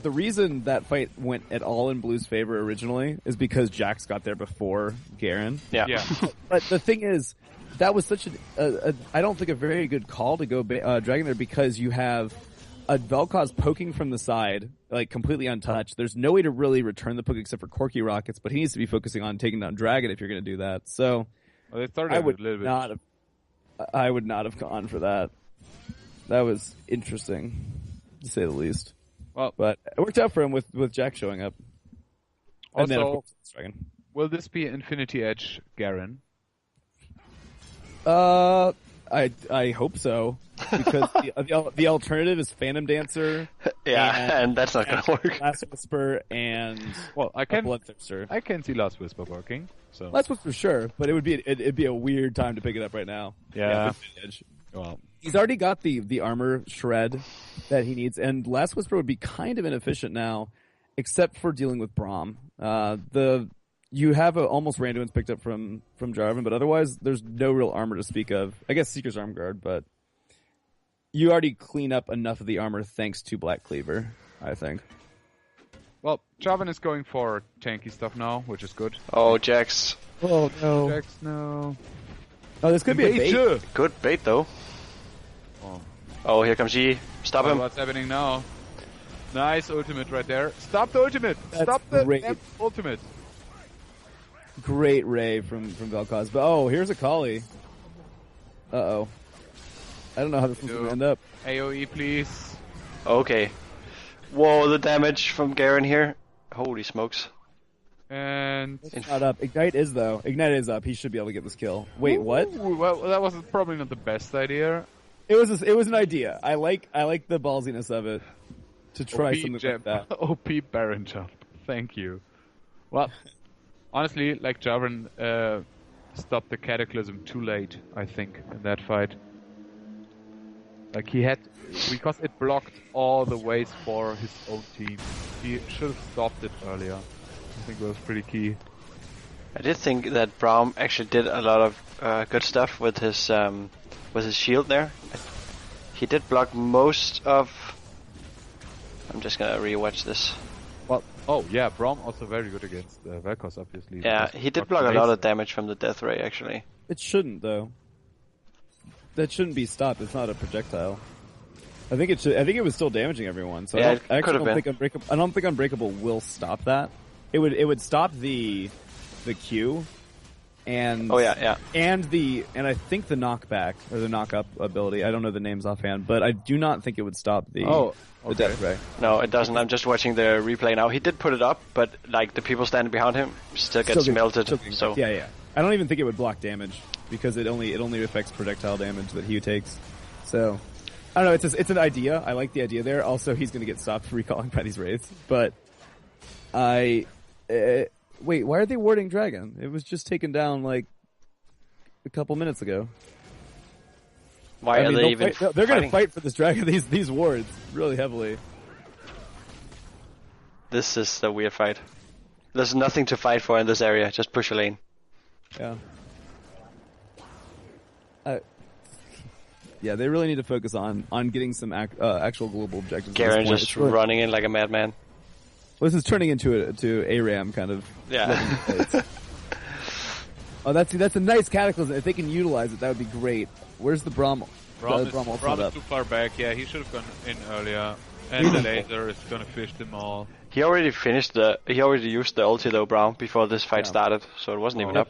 reason that fight went at all in Blue's favor originally is because Jax got there before Garen. Yeah. But the thing is, that was such I don't think a very good call to go Dragon there because you have a Vel'Koz poking from the side, like completely untouched. There's no way to really return the poke except for Corky Rockets, but he needs to be focusing on taking down Dragon if you're going to do that. So I would not have gone for that. That was interesting, to say the least. Well, but it worked out for him with Jack showing up. And then, of course, Dragon. Will this be Infinity Edge Garen? I hope so because the alternative is Phantom Dancer. Yeah, and that's not gonna work. Last Whisper and Bloodthirster. I can see Last Whisper working. So Last Whisper, sure, but it'd be a weird time to pick it up right now. Yeah. Well, he's already got the armor shred that he needs, and Last Whisper would be kind of inefficient now, except for dealing with Braum. You have almost Randuin's picked up from Jarvan, but otherwise there's no real armor to speak of. I guess Seeker's Arm Guard, but you already clean up enough of the armor thanks to Black Cleaver, I think. Well, Jarvan is going for tanky stuff now, which is good. Oh, Jax. Oh, no. Jax, no. Oh, this could be a bait. Good bait, though. Oh, here comes Yi. Stop him. What's happening now? Nice ultimate right there. Stop the ultimate. That's Stop the great. ultimate. Great Ray from Vel'Koz. But here's a Kali. Uh-oh. I don't know how this one's going to end up. AoE, please. Okay. Whoa, the damage from Garen here. Holy smokes. And it's not up. Ignite is, though. Ignite is up. He should be able to get this kill. Wait, what? Well, that was probably not the best idea. It was an idea. I like the ballsiness of it. To try something like that. OP Baron jump. Thank you. Well, honestly, like Jarvan stopped the Cataclysm too late, I think, in that fight. Like because it blocked all the ways for his own team. He should have stopped it earlier. I think it was pretty key. I did think that Braum actually did a lot of good stuff with his shield there. He did block most of... I'm just gonna rewatch this. Well, oh yeah, Braum also very good against Vel'Koz, obviously. Yeah, he did block a lot of damage from the Death Ray, actually. It shouldn't, though. That shouldn't be stopped. It's not a projectile. I think it should. I think it was still damaging everyone. So Yeah, I could have don't been. think Unbreakable. I don't think Unbreakable will stop that. It would stop the Q, and Oh yeah. and I think the knockback or the knock up ability. I don't know the names offhand, but I do not think it would stop the the Death Ray. No, it doesn't. I'm just watching the replay now. He did put it up, but like the people standing behind him still get melted. So yeah. I don't even think it would block damage because it only affects projectile damage that he takes. So I don't know. It's an idea. I like the idea there. Also, he's going to get stopped for recalling by these wraiths. But wait, why are they warding Dragon? It was just taken down like a couple minutes ago. why are they even? They're going to fight for this Dragon. These wards really heavily. This is the weird fight. There's nothing to fight for in this area. Just push a lane. Yeah. Yeah, they really need to focus on getting some actual global objectives. Garen just running in like a madman. Well, this is turning into ARAM kind of. Yeah. Oh, that's a nice cataclysm. If they can utilize it, that would be great. Where's the Braum? Braum is too far back. Yeah, he should have gone in earlier. And the laser is gonna fish them all. He already used the ulti though, Braum, before this fight started, so it wasn't even up.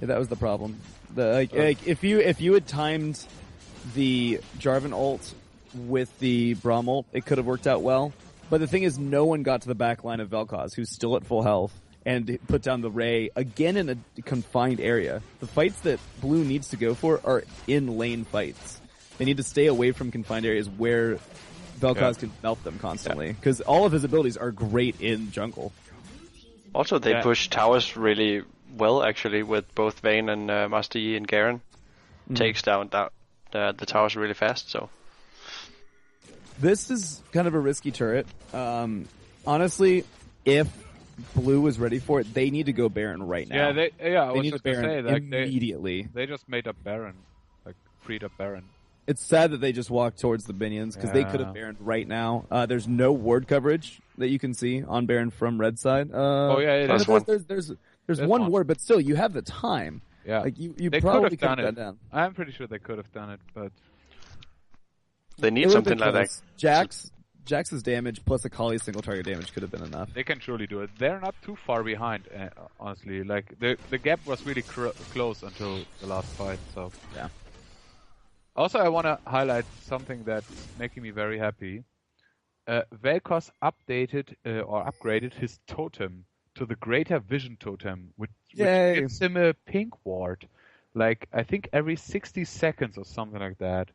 Yeah, that was the problem. If you had timed the Jarvan ult with the Braum ult, it could have worked out well. But the thing is, no one got to the back line of Vel'Koz, who's still at full health, and put down the Ray again in a confined area. The fights that Blue needs to go for are in lane fights. They need to stay away from confined areas where Vel'Koz can melt them constantly, because all of his abilities are great in jungle. Also, they push towers really well, actually, with both Vayne and Master Yi and Garen. Takes down the towers really fast, so... This is kind of a risky turret. Honestly, if Blue was ready for it, they need to go Baron right now. I was need just to gonna say, Baron like, immediately. They just made up Baron, like freed up Baron. It's sad that they just walked towards the minions because they could have Baron right now. There's no ward coverage that you can see on Baron from red side. There's one ward, but still, you have the time. Yeah, like you they probably could have done it. Down. I'm pretty sure they could have done it, but they need something like that. Jax's damage plus Akali's single target damage could have been enough. They can surely do it. They're not too far behind, honestly. Like the gap was really close until the last fight. So yeah. Also, I want to highlight something that's making me very happy. Vel'Koz updated or upgraded his totem to the Greater Vision totem, which gives him a pink ward. Like, I think every 60 seconds or something like that.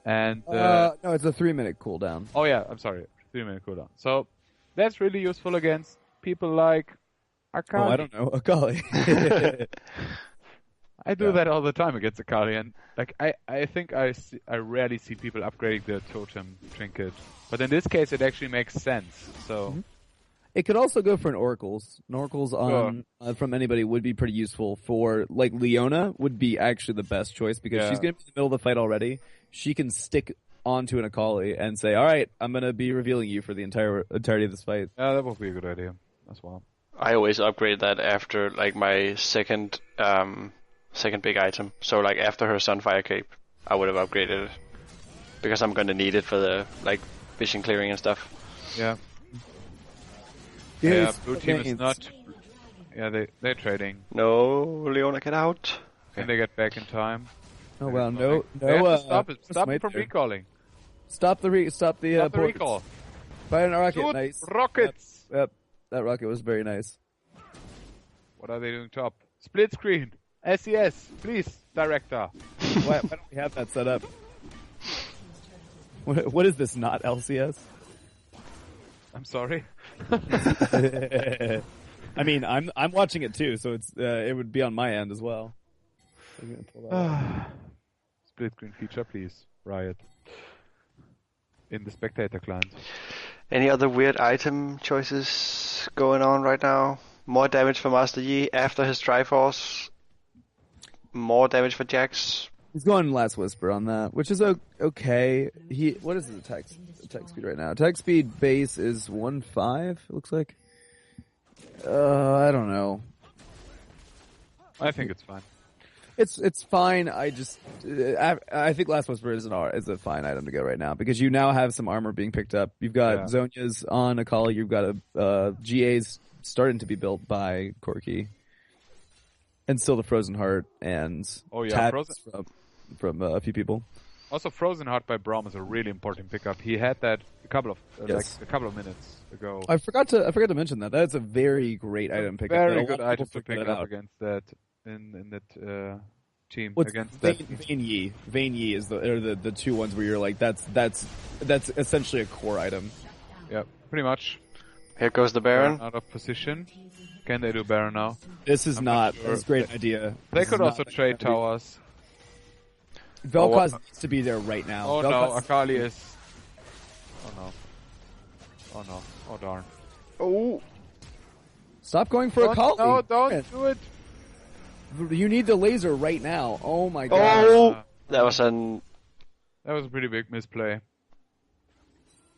And no, it's a 3-minute cooldown. Oh yeah, I'm sorry, 3-minute cooldown. So that's really useful against people like Akali. Oh, I don't know, Akali. I do that all the time against Akali, and like I think I rarely see people upgrading their totem trinket, but in this case it actually makes sense. So it could also go for an Oracles. An Oracles from anybody would be pretty useful for, like, Leona would be actually the best choice because she's going to be in the middle of the fight already. She can stick onto an Akali and say, all right, I'm going to be revealing you for the entirety of this fight. Yeah, that would be a good idea as well. I always upgrade that after, like, my second big item. So, like, after her Sunfire Cape, I would have upgraded it. Because I'm going to need it for the, like, vision clearing and stuff. Yeah. Yeah, blue team is not... Yeah, they're trading. No, Leona, get out. Can they get back in time? Oh, well, no... Stop it. Stop it from recalling. Stop the recall. Fire a rocket, Shoot nice. Rockets! Yep, that rocket was very nice. What are they doing top? Split screen! SES, please, director. Why don't we have that set up? What is this, not LCS? I'm sorry. I mean, I'm watching it too, so it would be on my end as well. I'm gonna pull that Split screen feature, please, Riot. In the spectator client. Any other weird item choices going on right now? More damage for Master Yi after his Triforce. More damage for Jax. He's going Last Whisper on that, which is okay. What is his attack speed right now? Attack speed base is 1.5, it looks like. I don't know. I think it's fine. It's fine. I think Last Whisper is a fine item to go right now because you now have some armor being picked up. You've got Zhonya's on Akali. You've got GA's starting to be built by Corki, and still the Frozen Heart and Tabs from a few people. Also, Frozen Heart by Braum is a really important pickup. He had that a couple of minutes ago. I forgot to mention that. That's a very great item pickup. Very good item to pick up against that in that team. Against Vayne Yi is the two ones where you're like that's essentially a core item. Yeah, pretty much. Here goes the Baron. Out of position. Can they do Baron now? This is not a great idea. They could also trade towers. Vel'Koz needs to be there right now. Oh no, Akali is... Oh no. Oh no. Oh darn. Oh! Stop going for Akali! No, don't do it! You need the laser right now. Oh my god. Oh! That was a pretty big misplay.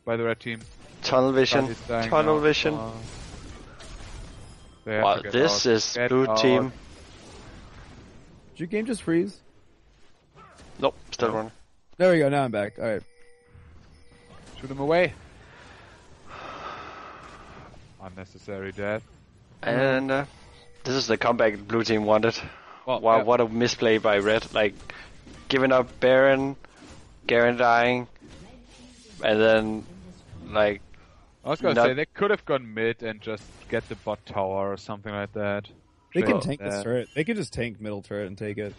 By the red team. Tunnel vision. Tunnel vision. Wow, this is blue team. Did your game just freeze? Nope, still running. There we go, now I'm back. Alright. Shoot him away. Unnecessary death. And this is the comeback blue team wanted. Well, wow, what a misplay by red. Like, giving up Baron, Garen dying, and then, like... I was gonna say, they could have gone mid and just get the bot tower or something like that. They can tank this turret. They could just tank middle turret and take it.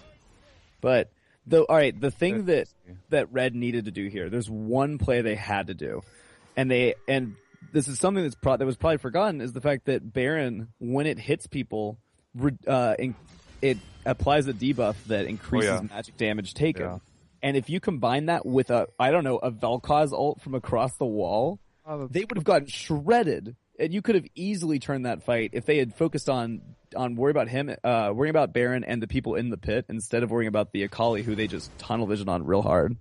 But... Alright, the thing that Red needed to do here, there's one play they had to do. And this is something that was probably forgotten, is the fact that Baron, when it hits people, it applies a debuff that increases magic damage taken. Yeah. And if you combine that with a Vel'Koz ult from across the wall, they would have gotten shredded. And you could have easily turned that fight if they had focused on worrying about Baron and the people in the pit instead of worrying about the Akali, who they just tunnel vision on real hard.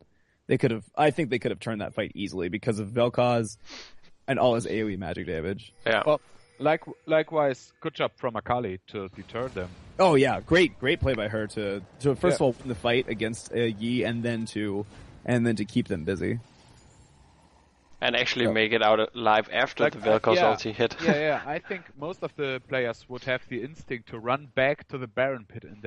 I think they could have turned that fight easily because of Vel'Koz and all his AoE magic damage. Yeah. Well, likewise, good job from Akali to deter them. Oh yeah, great play by her to first of all win the fight against Yi and then to keep them busy. And actually make it out alive after the Vel'Koz ulti hit. Yeah. I think most of the players would have the instinct to run back to the Baron pit in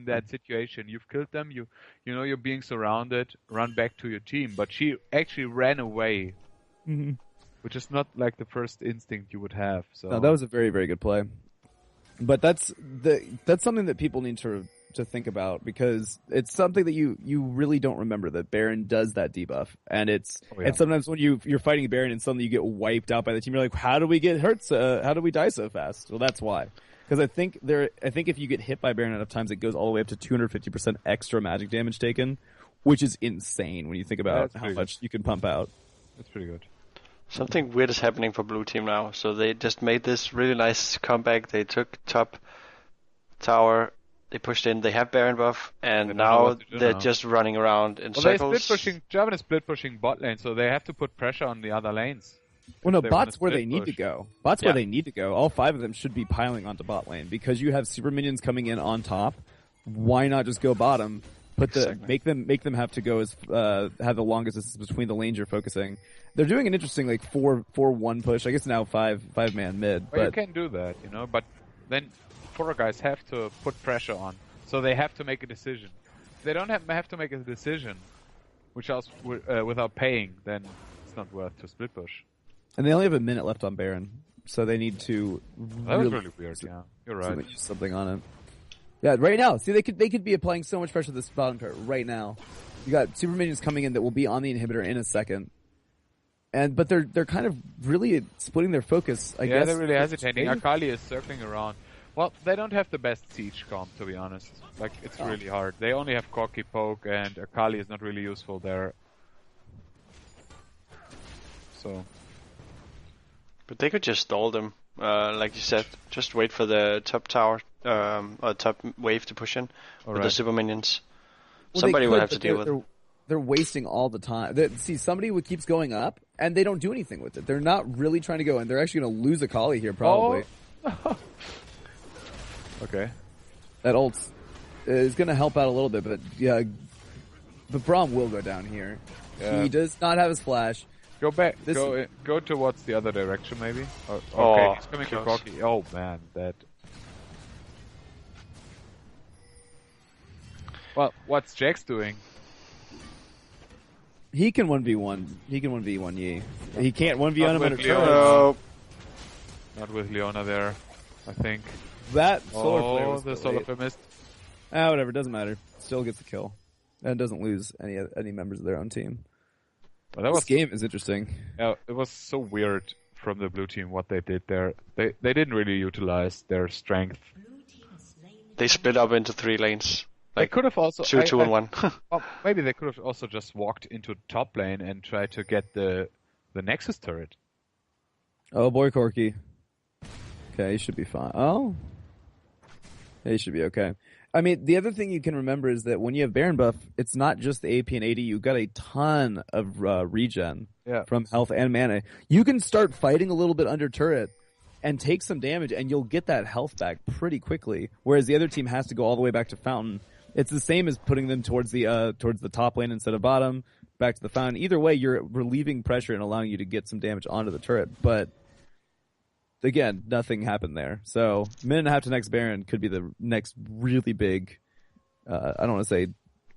that situation. You've killed them, you know you're being surrounded, run back to your team. But she actually ran away, which is not like the first instinct you would have. So no, that was a very, very good play. But that's something that people need to think about because it's something that you really don't remember that Baron does that debuff, and and sometimes when you're fighting Baron and suddenly you get wiped out by the team, you're like, how do we get hurt? How do we die so fast? Well, that's why. Because I think if you get hit by Baron enough times, it goes all the way up to 250% extra magic damage taken, which is insane when you think about how much you can pump out. That's pretty good. Something weird is happening for blue team now. So they just made this really nice comeback. They took top tower. They pushed in, they have Baron buff, and now they're just running around in circles. German is split pushing bot lane, so they have to put pressure on the other lanes. Well, no, bot's where they need to go. Bot's where they need to go. All 5 of them should be piling onto bot lane because you have super minions coming in on top. Why not just go bottom? Make them have to go have the longest distance between the lanes you're focusing. They're doing an interesting 4-1 push. I guess now 5-man mid. Well, you can do that, but then 4 guys have to put pressure on, so they have to make a decision. If they don't have to make a decision, which else without paying, then it's not worth to split push. And they only have a minute left on Baron, so they need to. That was really weird. Yeah, you're right. Use something on it. Yeah, right now. See, they could be applying so much pressure to this bottom turret right now. You got super minions coming in that will be on the inhibitor in a second. But they're kind of really splitting their focus. I guess. Yeah, they're really hesitating. Akali is circling around. Well, they don't have the best siege comp, to be honest. It's really hard. They only have Corki poke, and Akali is not really useful there. So. But they could just stall them, like you said. Just wait for the top tower, or top wave to push in with the super minions. Somebody will have to deal with it. They're wasting all the time. See, somebody keeps going up, and they don't do anything with it. They're not really trying to go, and they're actually going to lose a Kali here, probably. Oh. Okay. That ult is going to help out a little bit, but yeah, but Braum will go down here. Yeah. He does not have his flash. Go back. Go towards the other direction, maybe. Okay, Oh, he's coming to close. Corky. Oh man, that. Well, what's Jax doing? He can 1v1. He can 1v1 Yi. He can't 1v1 him Not under with turret. Leona. No. Not with Leona there, I think. That solar flare was the too solar late. flare missed. Whatever, doesn't matter. Still gets the kill. And doesn't lose any members of their own team. But that This was game is interesting. Yeah, it was so weird from the blue team what they did there. They didn't really utilize their strength. They split up into 3 lanes. They Like could have also 2, and 1. well, maybe they could have also just walked into top lane and tried to get the Nexus turret. Oh boy, Corky. Okay, he should be fine. Oh, yeah, he should be okay. I mean, the other thing you can remember is that when you have Baron buff, it's not just the AP and AD. You got a ton of regen from health and mana. You can start fighting a little bit under turret and take some damage, and you'll get that health back pretty quickly. Whereas the other team has to go all the way back to Fountain. It's the same as putting them towards the top lane instead of bottom, back to the Fountain. Either way, you're relieving pressure and allowing you to get some damage onto the turret. But again, nothing happened there. So minute and a half to next Baron could be the next really big. I don't want to say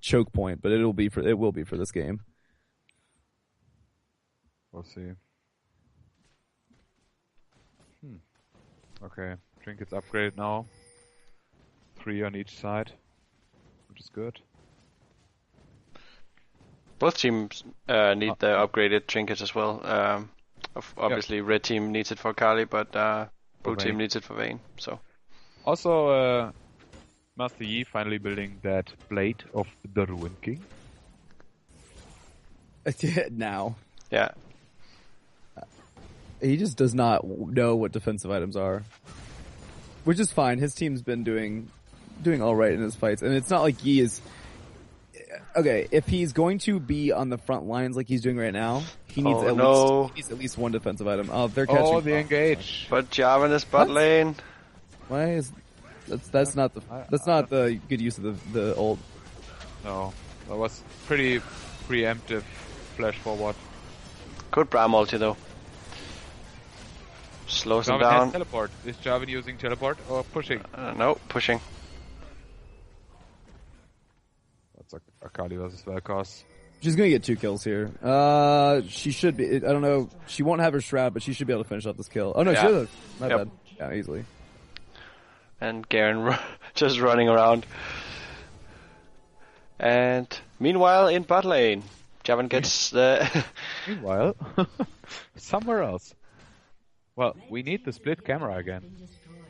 choke point, but it will be for this game. We'll see. Okay, trinkets upgraded now. 3 on each side, which is good. Both teams need the upgraded trinkets as well. Obviously, red team needs it for Kali, but blue team needs it for Vayne. So Also, Master Yi finally building that blade of the Ruin King. Now. yeah, He just does not know what defensive items are, which is fine. His team's been doing all right in his fights, and it's not like Yi is okay. If he's going to be on the front lines like he's doing right now, he needs at least one defensive item. Oh, they're catching. Oh, the engage. but Jarvan is bot lane. Why is that's not the good use of the ult. No, that was pretty preemptive flash forward. Good Braum ulti though. Slows him Jarvan has down. teleport. Is Jarvan using teleport or pushing? No, pushing. That's a Kali versus Vel'Koz. She's gonna get 2 kills here. She should be. I don't know. She won't have her shroud, but she should be able to finish off this kill. Oh no, Yeah. she does. My Yep. bad. Yeah, easily. And Garen just running around. And meanwhile, in bot lane, Jarvan gets the. Meanwhile, somewhere else. Well, we need the split camera again.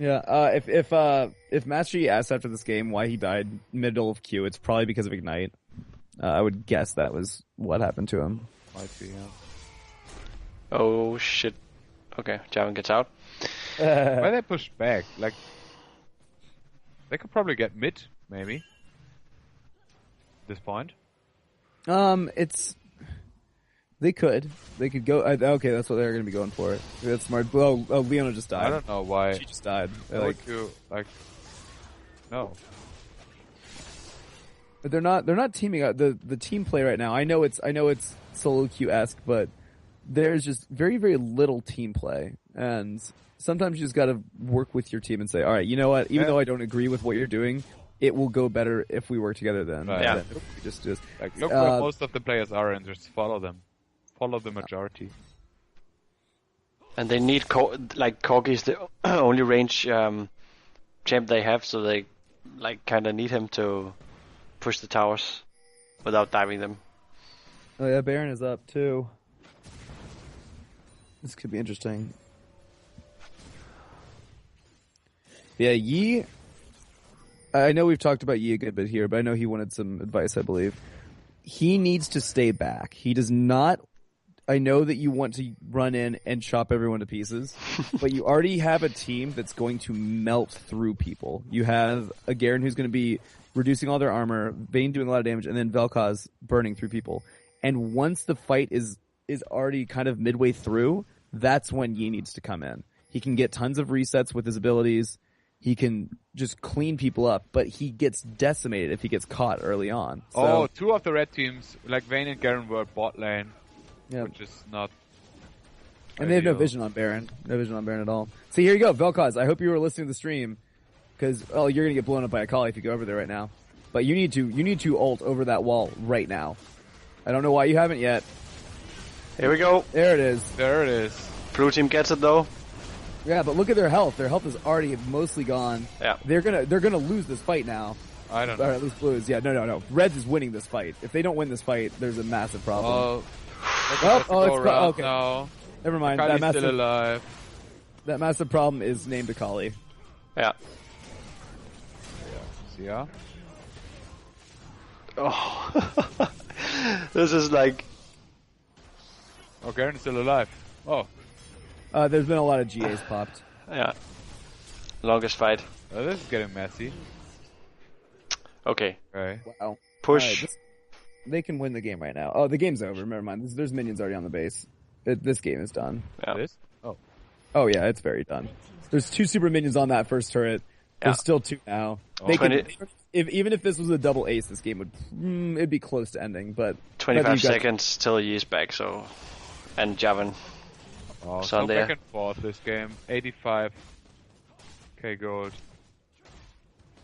Yeah. If Master Yi asked after this game why he died middle of Q, it's probably because of Ignite. I would guess that was what happened to him. Might be, yeah. Oh shit. Okay, Jarvan gets out. Why they push back? Like, they could probably get mid, maybe. At this point. They could go. Okay, that's what they're going to be going for. That's smart. Oh, Leona just died. I don't know why. She just died. No. But they're not teaming up. The team play right now. I know it's solo queue-esque, but there's just very, very little team play. And sometimes you just got to work with your team and say, all right, you know what? Even though I don't agree with what you're doing, it will go better if we work together then. Right. Yeah. Then just Like, look where most of the players are and just follow them. Follow the majority. And they need Corgi's the only range champ they have, so they kind of need him to push the towers without diving them. Oh yeah, Baron is up too. This could be interesting. Yeah, Yi. I know we've talked about Yi a good bit here, but I know he wanted some advice, I believe. He needs to stay back. He does not I know that you want to run in and chop everyone to pieces, but you already have a team that's going to melt through people. You have a Garen who's going to be reducing all their armor, Vayne doing a lot of damage, and then Vel'Koz burning through people. And once the fight is already kind of midway through, that's when Yi needs to come in. He can get tons of resets with his abilities. He can just clean people up, but he gets decimated if he gets caught early on. So, two of the red teams, like Vayne and Garen, were bot lane, yeah. which is not. And they have no vision on Baron. No vision on Baron at all. See, here you go, Vel'Koz. I hope you were listening to the stream, because you're gonna get blown up by a Kali if you go over there right now. But you need to ult over that wall right now. I don't know why you haven't yet. Here we go. There it is. There it is. Blue team gets it though. Yeah, but look at their health. Their health is already mostly gone. Yeah. They're gonna lose this fight now. I don't know. Or at least Blues. Yeah, no. Reds is winning this fight. If they don't win this fight, there's a massive problem. Okay. No. Never mind. Akali's still alive. That massive problem is named Akali. Yeah. Yeah. Oh. This is like... Oh, Garen's still alive. Oh. There's been a lot of GAs popped. Yeah. Longest fight. Oh, this is getting messy. Okay. Okay. Wow. Push. Right, they can win the game right now. Oh, the game's over. Never mind. There's minions already on the base. This game is done. Yeah. This? Oh. Oh yeah, it's very done. There's 2 super minions on that first turret. There's still 2 now. Oh. They could, even if this was a double ace, this game would it'd be close to ending. But 25 seconds till Yi's back. So, and Javan. Oh, so back and forth this game. 85k gold.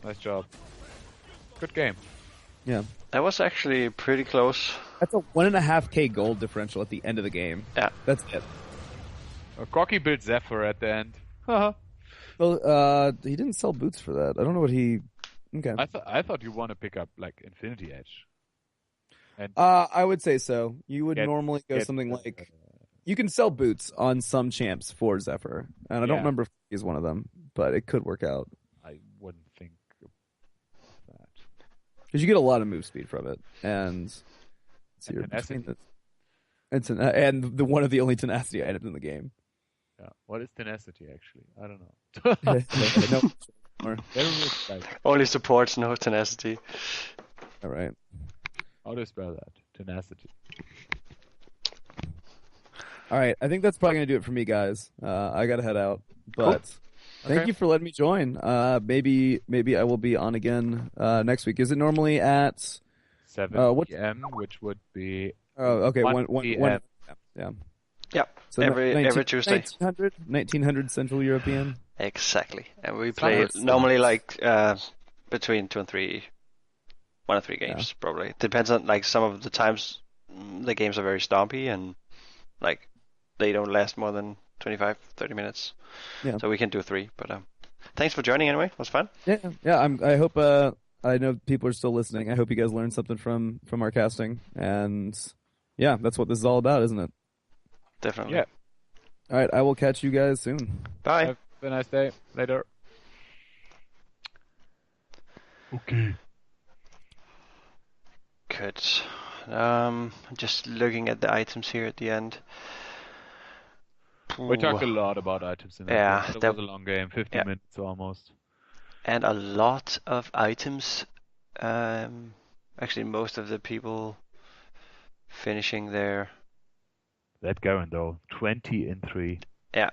Nice job. Good game. Yeah. That was actually pretty close. That's a 1.5k gold differential at the end of the game. Yeah. That's it. Corky built Zephyr at the end. Haha. Well, he didn't sell boots for that. I don't know what he... Okay. I thought you want to pick up, like, Infinity Edge. And I would say so. You would normally go something like... You can sell boots on some champs for Zephyr. And I don't remember if he's one of them, but it could work out. I wouldn't think that. Because you get a lot of move speed from it. And and the one of the only tenacity items in the game. Yeah. What is tenacity, actually? I don't know. Only supports, no tenacity. All right. How do you spell that? Tenacity. All right. I think that's probably going to do it for me, guys. I got to head out. But thank you for letting me join. Maybe I will be on again next week. Is it normally at 7 p.m., which would be... Oh, okay. 1 p.m. Yeah. Yeah, so every Tuesday. 1900 Central European. Exactly. And we play normally like between 1 and 3 games, probably. Depends on, like, some of the times the games are very stompy and, like, they don't last more than 25, 30 minutes. Yeah. So we can do 3, but thanks for joining anyway. It was fun. Yeah. I hope I know people are still listening. I hope you guys learned something from our casting, and yeah, that's what this is all about, isn't it? Definitely. Yeah. All right, I will catch you guys soon. Bye. Have a nice day. Later. Okay. Good. Just looking at the items here at the end. We talked a lot about items in that game. That was a long game, 50 minutes almost. And a lot of items. Actually, most of the people finishing their... That Garen though, 20 in 3. Yeah.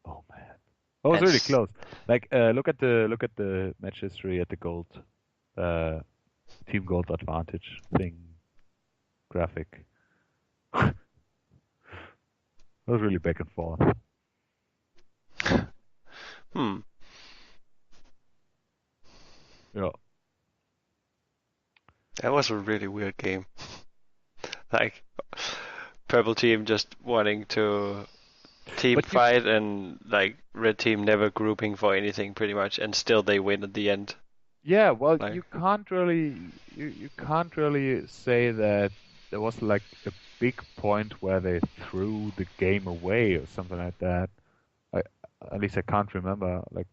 Oh man, that was really close. Like, look at the match history at the gold, team gold advantage thing, graphic. That was really back and forth. Yeah. That was a really weird game. Like, purple team just wanting to team fight and, like, red team never grouping for anything pretty much, and still they win at the end. Yeah, well, like, you can't really say that there was, like, a big point where they threw the game away or something like that. At least I can't remember. Like,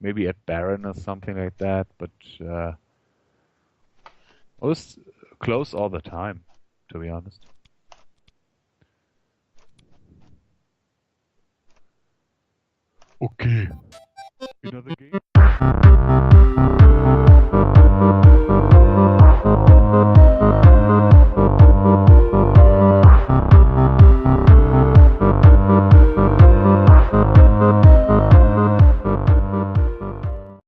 maybe at Baron or something like that, but it was close all the time, to be honest. Okay. Another game?